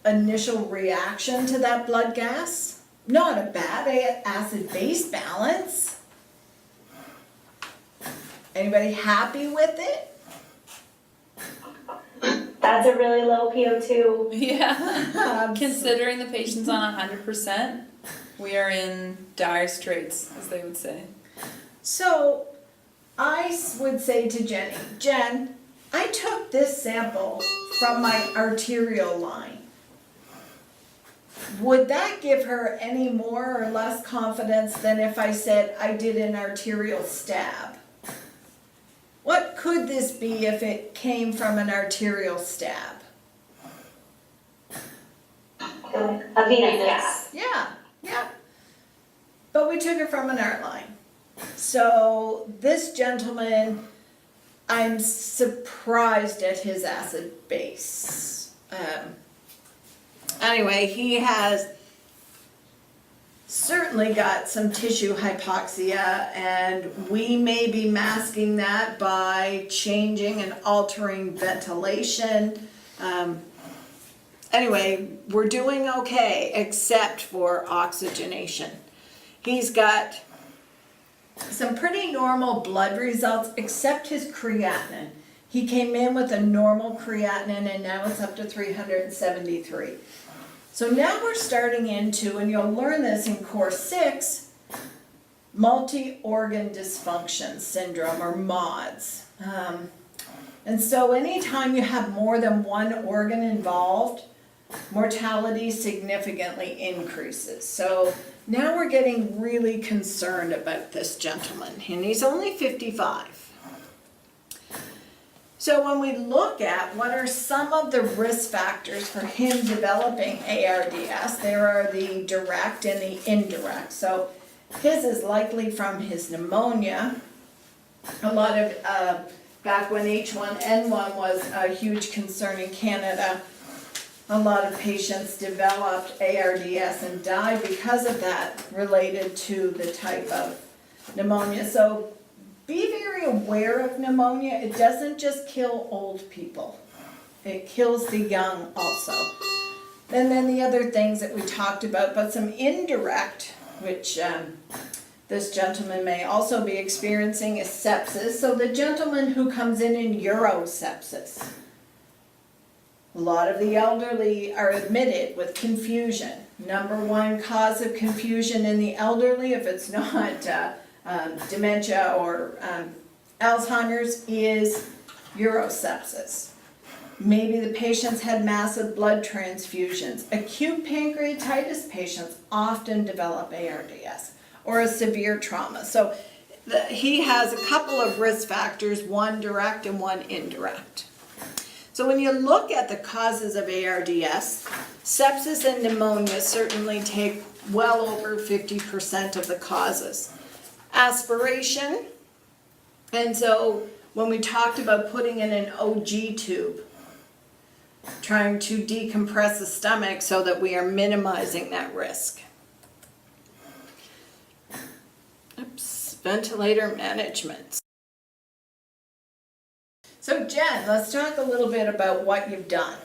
an initial reaction to that blood gas? Not a bad acid-base balance. Anybody happy with it? That's a really low PO2. Yeah. Considering the patient's on 100%, we are in dire straits, as they would say. So I would say to Jenny, Jen, I took this sample from my arterial line. Would that give her any more or less confidence than if I said I did an arterial stab? What could this be if it came from an arterial stab? A venous gas. Yeah. But we took it from an art line. So this gentleman, I'm surprised at his acid base. Anyway, he has certainly certainly got some tissue hypoxia, and we may be masking that by changing and altering ventilation. Anyway, we're doing okay except for oxygenation. He's got some pretty normal blood results except his creatinine. He came in with a normal creatinine and now it's up to 373. So now we're starting into, and you'll learn this in course 6, multi-organ dysfunction syndrome, or MODS. And so anytime you have more than one organ involved, mortality significantly increases. So now we're getting really concerned about this gentleman, and he's only 55. So when we look at what are some of the risk factors for him developing ARDS, there are the direct and the indirect. So his is likely from his pneumonia. A lot of, back when H1N1 was a huge concern in Canada, a lot of patients developed ARDS and died because of that, related to the type of pneumonia. So be very aware of pneumonia. It doesn't just kill old people. It kills the young also. And then the other things that we talked about, but some indirect, which this gentleman may also be experiencing, is sepsis. So the gentleman who comes in urosepsis. A lot of the elderly are admitted with confusion. Number one cause of confusion in the elderly, if it's not dementia or Alzheimer's, is urosepsis. Maybe the patients had massive blood transfusions. Acute pancreatitis patients often develop ARDS or a severe trauma. So he has a couple of risk factors, one direct and one indirect. So when you look at the causes of ARDS, sepsis and pneumonia certainly take well over 50% of the causes. Aspiration, and so when we talked about putting in an OG tube, trying to decompress the stomach so that we are minimizing that risk. Ventilator management. So Jen, let's talk a little bit about what you've done.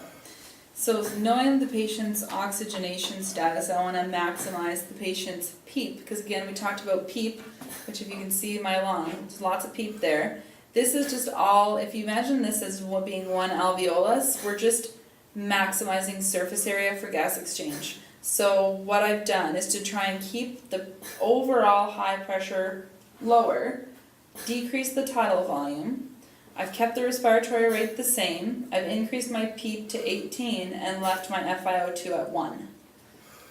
So knowing the patient's oxygenation status, I want to maximize the patient's PEEP, because again we talked about PEEP, which if you can see my lung, there's lots of PEEP there. This is just all, if you imagine this as being one alveolus, we're just maximizing surface area for gas exchange. So what I've done is to try and keep the overall high pressure lower, decrease the tidal volume. I've kept the respiratory rate the same. I've increased my PEEP to 18 and left my FiO2 at 1.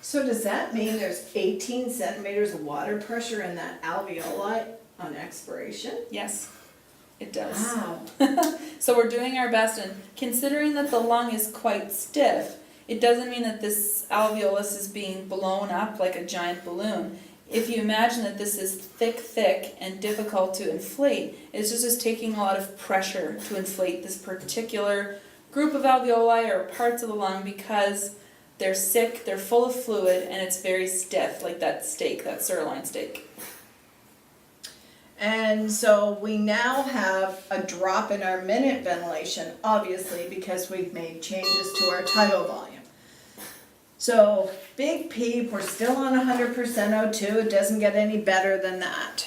So does that mean there's 18 centimeters of water pressure in that alveoli on expiration? Yes, it does. Wow. So we're doing our best, and considering that the lung is quite stiff, it doesn't mean that this alveolus is being blown up like a giant balloon. If you imagine that this is thick and difficult to inflate, it's just taking a lot of pressure to inflate this particular group of alveoli or parts of the lung, because they're sick, they're full of fluid, and it's very stiff, like that steak, that sirloin steak. And so we now have a drop in our minute ventilation, obviously, because we've made changes to our tidal volume. So big PEEP, we're still on 100% O2, it doesn't get any better than that.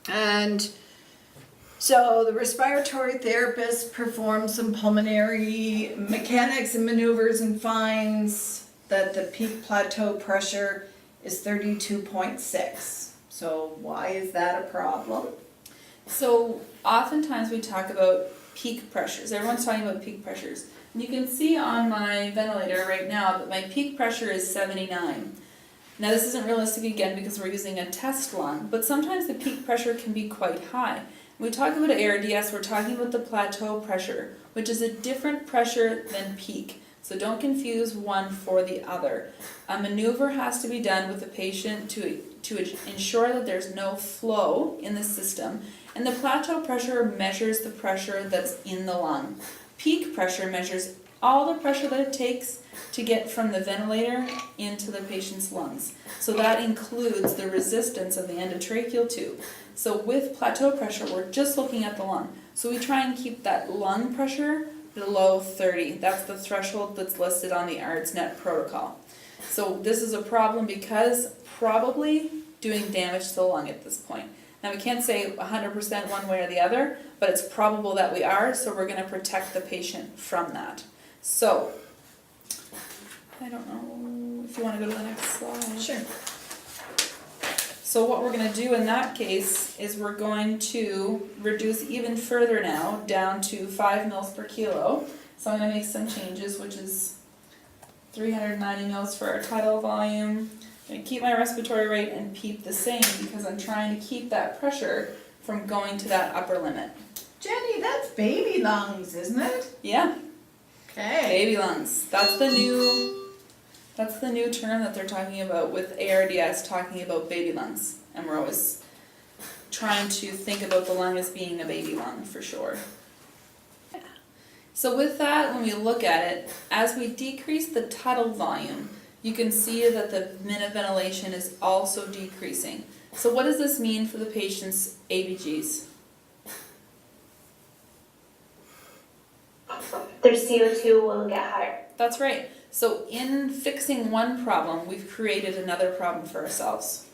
And so the respiratory therapist performs some pulmonary mechanics and maneuvers and finds that the peak plateau pressure is 32.6. So why is that a problem? So oftentimes we talk about peak pressures. Everyone's talking about peak pressures. And you can see on my ventilator right now that my peak pressure is 79. Now this isn't realistic again because we're using a test lung, but sometimes the peak pressure can be quite high. When we talk about ARDS, we're talking about the plateau pressure, which is a different pressure than peak. So don't confuse one for the other. A maneuver has to be done with the patient to ensure that there's no flow in the system. And the plateau pressure measures the pressure that's in the lung. Peak pressure measures all the pressure that it takes to get from the ventilator into the patient's lungs. So that includes the resistance of the endotracheal tube. So with plateau pressure, we're just looking at the lung. So we try and keep that lung pressure below 30. That's the threshold that's listed on the ARDSNet protocol. So this is a problem because probably doing damage to the lung at this point. Now we can't say 100% one way or the other, but it's probable that we are, so we're going to protect the patient from that. So, I don't know if you want to go to the next slide. Sure. So what we're going to do in that case is we're going to reduce even further now, down to 5 mils per kilo. So I'm going to make some changes, which is 390 mils for our tidal volume. I'm going to keep my respiratory rate and PEEP the same because I'm trying to keep that pressure from going to that upper limit. Jenny, that's baby lungs, isn't it? Yeah, Okay. baby lungs. That's the new term that they're talking about with ARDS, talking about baby lungs. And we're always trying to think about the lung as being a baby lung for sure. Yeah. So with that, when we look at it, as we decrease the tidal volume, you can see that the minute ventilation is also decreasing. So what does this mean for the patient's ABGs? Their CO2 will get higher. That's right. So in fixing one problem, we've created another problem for ourselves.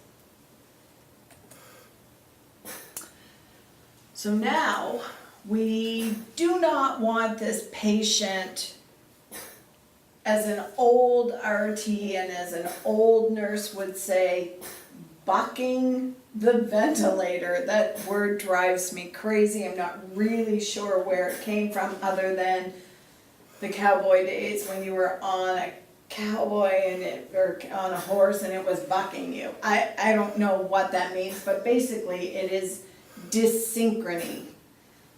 So now, we do not want this patient, as an old RT and as an old nurse would say, bucking the ventilator. That word drives me crazy. I'm not really sure where it came from other than the cowboy days when you were on a cowboy or on a horse and it was bucking you. I don't know what that means, but basically it is dyssynchrony.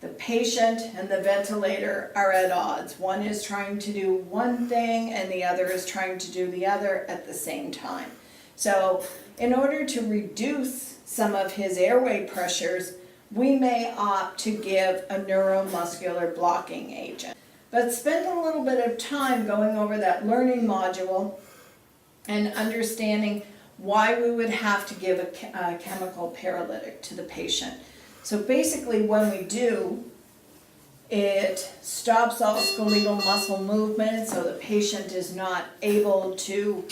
The patient and the ventilator are at odds. One is trying to do one thing and the other is trying to do the other at the same time. So in order to reduce some of his airway pressures, we may opt to give a neuromuscular blocking agent. But spend a little bit of time going over that learning module and understanding why we would have to give a chemical paralytic to the patient. So basically when we do, it stops all skeletal muscle movement, so the patient is not able to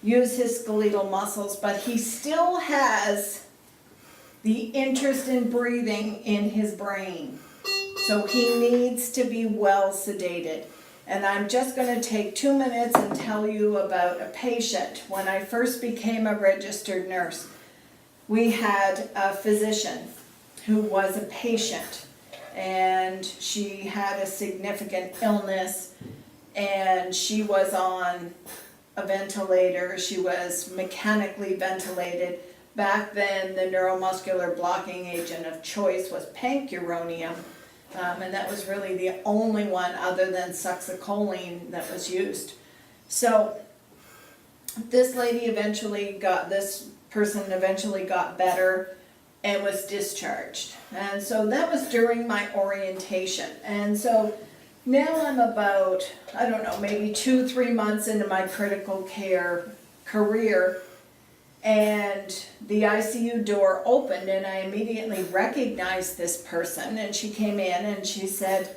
use his skeletal muscles, but he still has the interest in breathing in his brain. So he needs to be well sedated. And I'm just going to take 2 minutes and tell you about a patient. When I first became a registered nurse, we had a physician who was a patient, and she had a significant illness, and she was on a ventilator. She was mechanically ventilated. Back then, the neuromuscular blocking agent of choice was pancuronium. And that was really the only one other than succinylcholine that was used. So this person eventually got better and was discharged. And so that was during my orientation. And so now I'm about, I don't know, maybe 2-3 months into my critical care career, and the ICU door opened and I immediately recognized this person, and she came in and she said,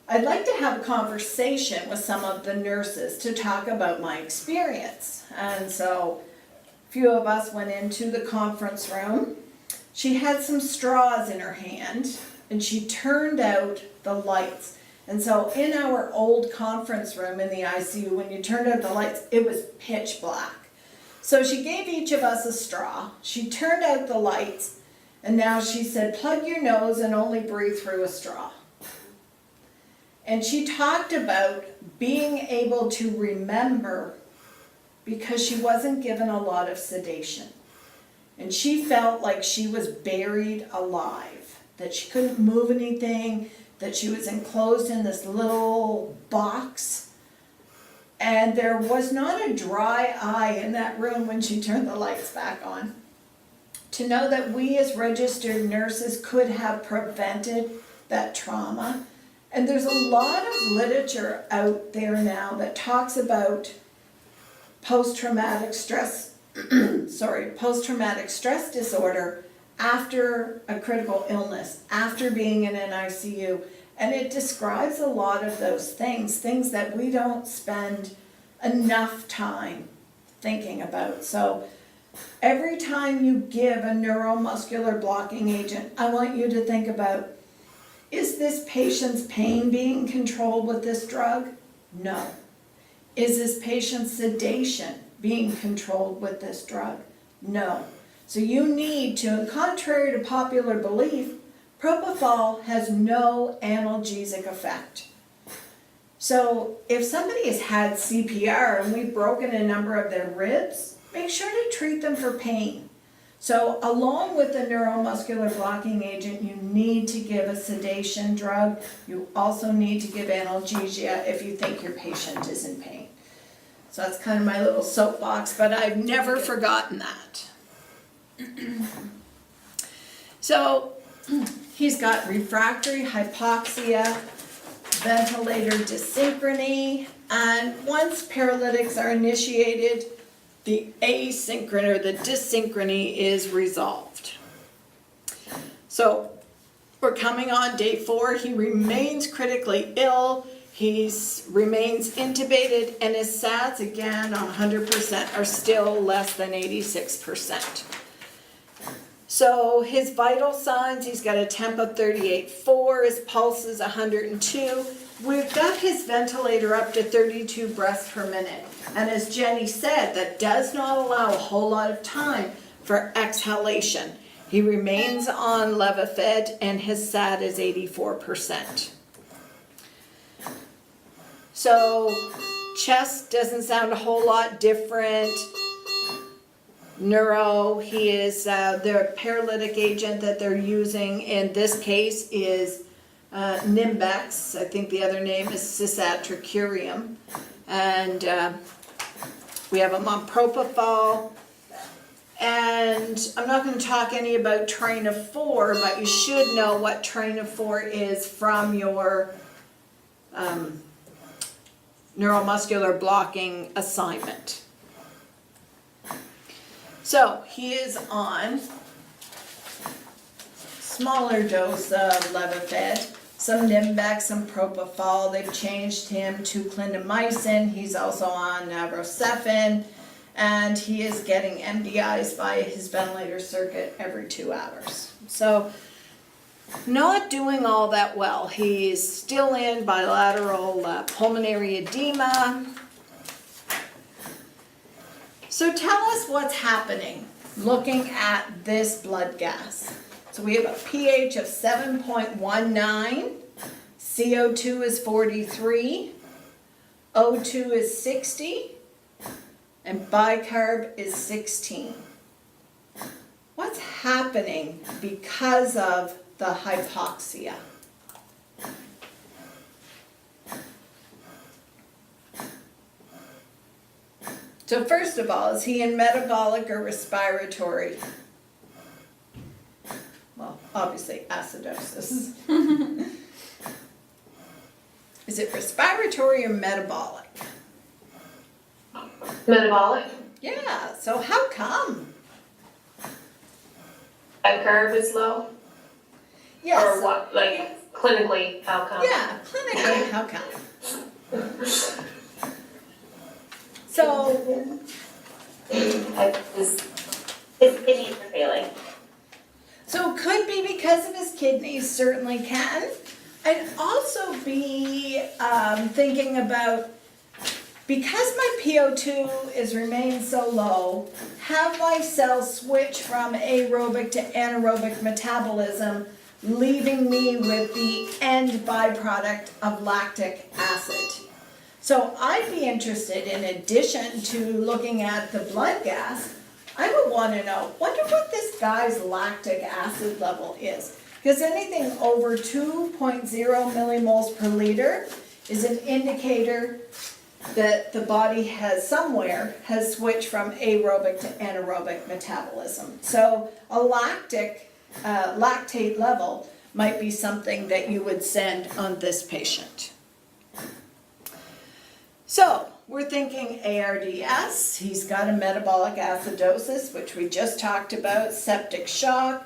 I'd like to have a conversation with some of the nurses to talk about my experience. And so a few of us went into the conference room. She had some straws in her hand and she turned out the lights. And so in our old conference room in the ICU, when you turned out the lights, it was pitch black. So she gave each of us a straw, she turned out the lights, and now she said, plug your nose and only breathe through a straw. And she talked about being able to remember because she wasn't given a lot of sedation. And she felt like she was buried alive, that she couldn't move anything, that she was enclosed in this little box. And there was not a dry eye in that room when she turned the lights back on. To know that we as registered nurses could have prevented that trauma And there's a lot of literature out there now that talks about post-traumatic stress, post-traumatic stress disorder after a critical illness, after being in an ICU. And it describes a lot of those things that we don't spend enough time thinking about. So every time you give a neuromuscular blocking agent, I want you to think about, is this patient's pain being controlled with this drug? No. Is this patient's sedation being controlled with this drug? No. So you need to, and contrary to popular belief, propofol has no analgesic effect. So if somebody has had CPR and we've broken a number of their ribs, make sure to treat them for pain. So along with the neuromuscular blocking agent, you need to give a sedation drug. You also need to give analgesia if you think your patient is in pain. So that's kind of my little soapbox, but I've never forgotten that. So he's got refractory hypoxia, ventilator dysynchrony, and once paralytics are initiated, the asynchrony or the dysynchrony is resolved. So we're coming on day 4. He remains critically ill. He remains intubated, and his SATs, again, 100% are still less than 86%. So his vital signs, he's got a temp of 38.4, his pulse is 102. We've got his ventilator up to 32 breaths per minute. And as Jenny said, that does not allow a whole lot of time for exhalation. He remains on Levophed and his SAT is 84%. So chest doesn't sound a whole lot different. Neuro, he is, the paralytic agent that they're using in this case is Nimbex. I think the other name is cisatracurium. And we have him on propofol. And I'm not going to talk any about train of 4, but you should know what train of 4 is from your neuromuscular blocking assignment. So he is on smaller dose of Levophed, some Nimbex, some propofol. They've changed him to clindamycin. He's also on Rosefin, and he is getting MDIs by his ventilator circuit every 2 hours. So not doing all that well. He's still in bilateral pulmonary edema. So tell us what's happening looking at this blood gas. So we have a pH of 7.19, CO2 is 43, O2 is 60, and bicarb is 16. What's happening because of the hypoxia? So first of all, is he in metabolic or respiratory? Well, obviously acidosis. Is it respiratory or metabolic? Metabolic. Yeah, so how come? Curve is low? Yes. Or what, like clinically, how come? Yeah, clinically, how come? So, His kidneys are failing. so it could be because of his kidneys, certainly can. I'd also be thinking about, because my PO2 is remained so low, have my cells switch from aerobic to anaerobic metabolism, leaving me with the end byproduct of lactic acid. So I'd be interested, in addition to looking at the blood gas, I would want to know, wonder what this guy's lactic acid level is. Because anything over 2.0 millimoles per liter is an indicator that the body has switched from aerobic to anaerobic metabolism. So a lactate level might be something that you would send on this patient. So, we're thinking ARDS, he's got a metabolic acidosis, which we just talked about, septic shock,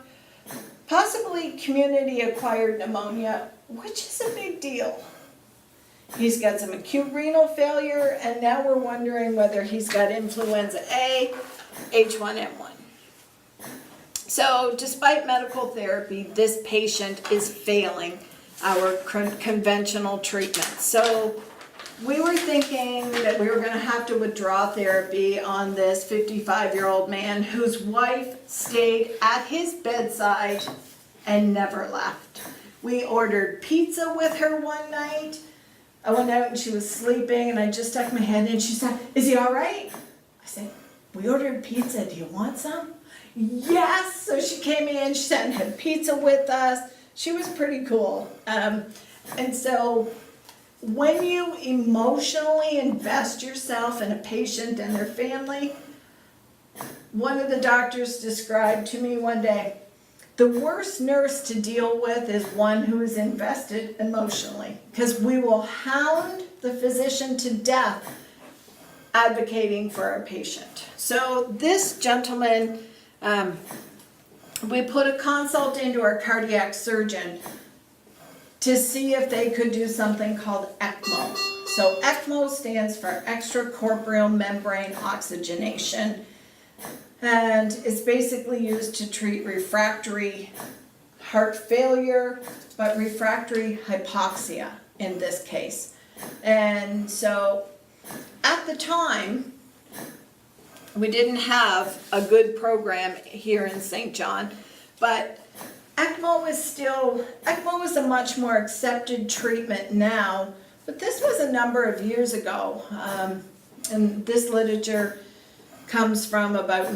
possibly community-acquired pneumonia, which is a big deal. He's got some acute renal failure, and now we're wondering whether he's got influenza A, H1N1. So, despite medical therapy, this patient is failing our conventional treatment. So, we were thinking that we were going to have to withdraw therapy on this 55-year-old man whose wife stayed at his bedside and never left. We ordered pizza with her one night. I went out and she was sleeping and I just stuck my head in and she said, "Is he all right?" I said, "We ordered pizza. Do you want some?" Yes! So she came in, she sat and had pizza with us. She was pretty cool. And so when you emotionally invest yourself in a patient and their family, one of the doctors described to me one day, the worst nurse to deal with is one who is invested emotionally, because we will hound the physician to death advocating for our patient. So this gentleman, we put a consult into our cardiac surgeon to see if they could do something called ECMO. So ECMO stands for extracorporeal membrane oxygenation, and it's basically used to treat refractory heart failure, but refractory hypoxia in this case. And so at the time, we didn't have a good program here in St. John, but ECMO is a much more accepted treatment now, but this was a number of years ago. And this literature comes from about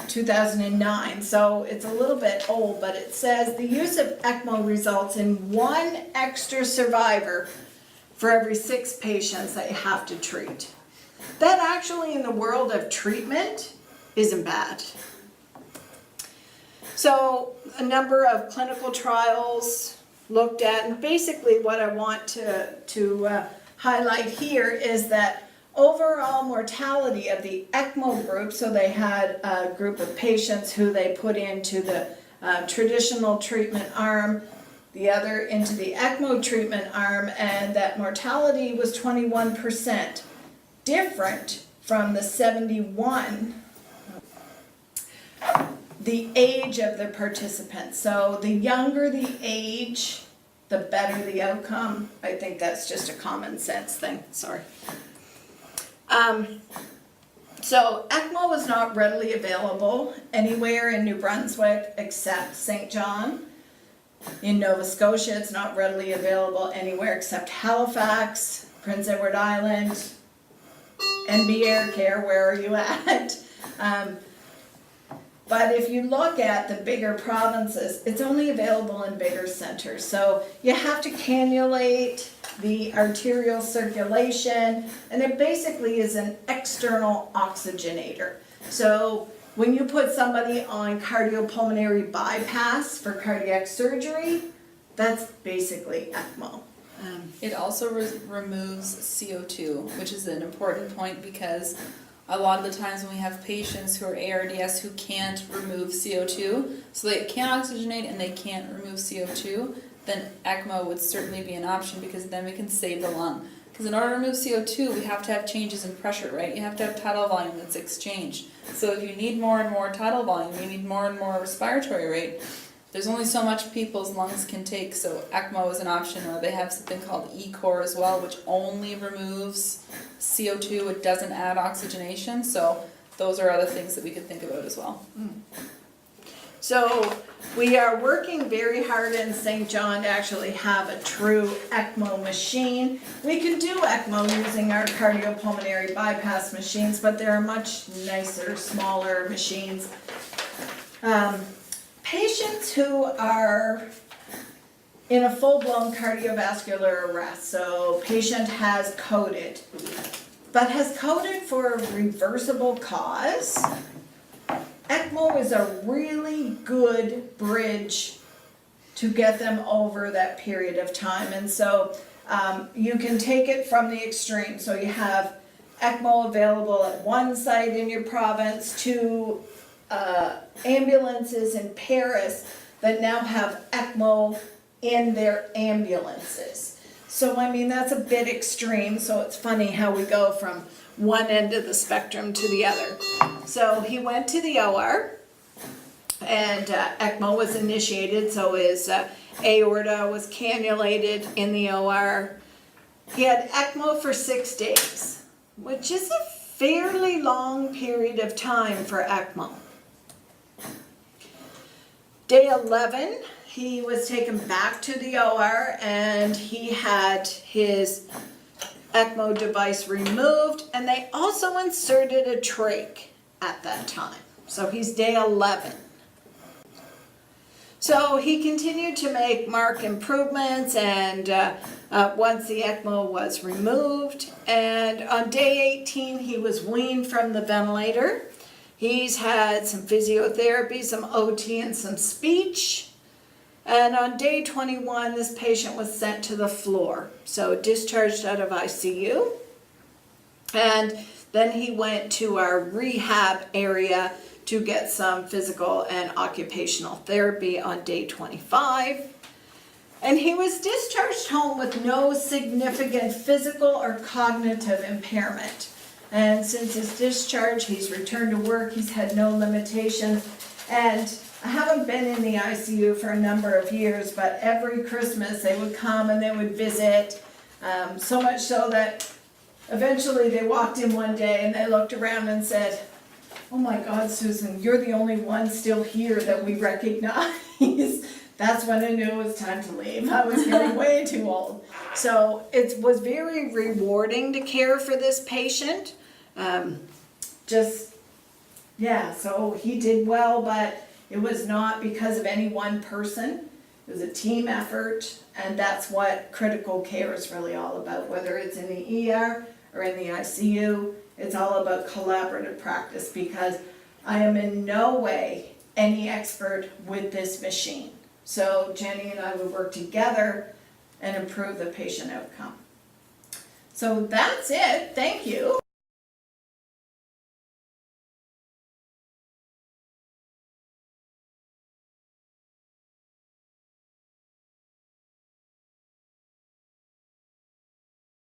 2009, so it's a little bit old, but it says the use of ECMO results in 1 extra survivor for every 6 patients that you have to treat. That actually in the world of treatment isn't bad. So a number of clinical trials looked at, and basically what I want to highlight here is that overall mortality of the ECMO group, so they had a group of patients who they put into the traditional treatment arm, the other into the ECMO treatment arm, and that mortality was 21%, different from the 71, the age of the participants. So the younger the age, the better the outcome. I think that's just a common sense thing, sorry. So ECMO was not readily available anywhere in New Brunswick except St. John. In Nova Scotia, it's not readily available anywhere except Halifax, Prince Edward Island, NB Air Care, where are you at? But if you look at the bigger provinces, it's only available in bigger centers. So you have to cannulate the arterial circulation, and it basically is an external oxygenator. So when you put somebody on cardiopulmonary bypass for cardiac surgery, that's basically ECMO. It also removes CO2, which is an important point because a lot of the times when we have patients who are ARDS who can't remove CO2, so they can't oxygenate and they can't remove CO2, then ECMO would certainly be an option because then we can save the lung. Because in order to remove CO2, we have to have changes in pressure, right? You have to have tidal volume that's exchanged. So if you need more and more tidal volume, you need more and more respiratory rate, there's only so much people's lungs can take, so ECMO is an option, or they have something called ECOR as well, which only removes CO2, it doesn't add oxygenation, so those are other things that we could think about as well. So we are working very hard in St. John to actually have a true ECMO machine. We can do ECMO using our cardiopulmonary bypass machines, but they're much nicer, smaller machines. Patients who are in a full-blown cardiovascular arrest, so patient has coded, but has coded for a reversible cause, ECMO is a really good bridge to get them over that period of time. And so you can take it from the extreme. So you have ECMO available at one site in your province to ambulances in Paris that now have ECMO in their ambulances. So I mean, that's a bit extreme, so it's funny how we go from one end of the spectrum to the other. So he went to the OR, and ECMO was initiated, so his aorta was cannulated in the OR. He had ECMO for 6 days, which is a fairly long period of time for ECMO. Day 11, he was taken back to the OR and he had his ECMO device removed, and they also inserted a trach at that time. So he's day 11. So he continued to make marked improvements, and once the ECMO was removed, and on day 18 he was weaned from the ventilator. He's had some physiotherapy, some OT, and some speech. And on day 21, this patient was sent to the floor, so discharged out of ICU. And then he went to our rehab area to get some physical and occupational therapy on day 25. And he was discharged home with no significant physical or cognitive impairment. And since his discharge, he's returned to work, he's had no limitations. And I haven't been in the ICU for a number of years, but every Christmas they would come and they would visit. So much so that eventually they walked in one day and they looked around and said, "Oh my God, Susan, you're the only one still here that we recognize." That's when I knew it was time to leave. I was getting way too old. So it was very rewarding to care for this patient. So he did well, but it was not because of any one person. It was a team effort, and that's what critical care is really all about, whether it's in the ER or in the ICU. It's all about collaborative practice, because I am in no way any expert with this machine. So Jenny and I would work together and improve the patient outcome. So that's it. Thank you.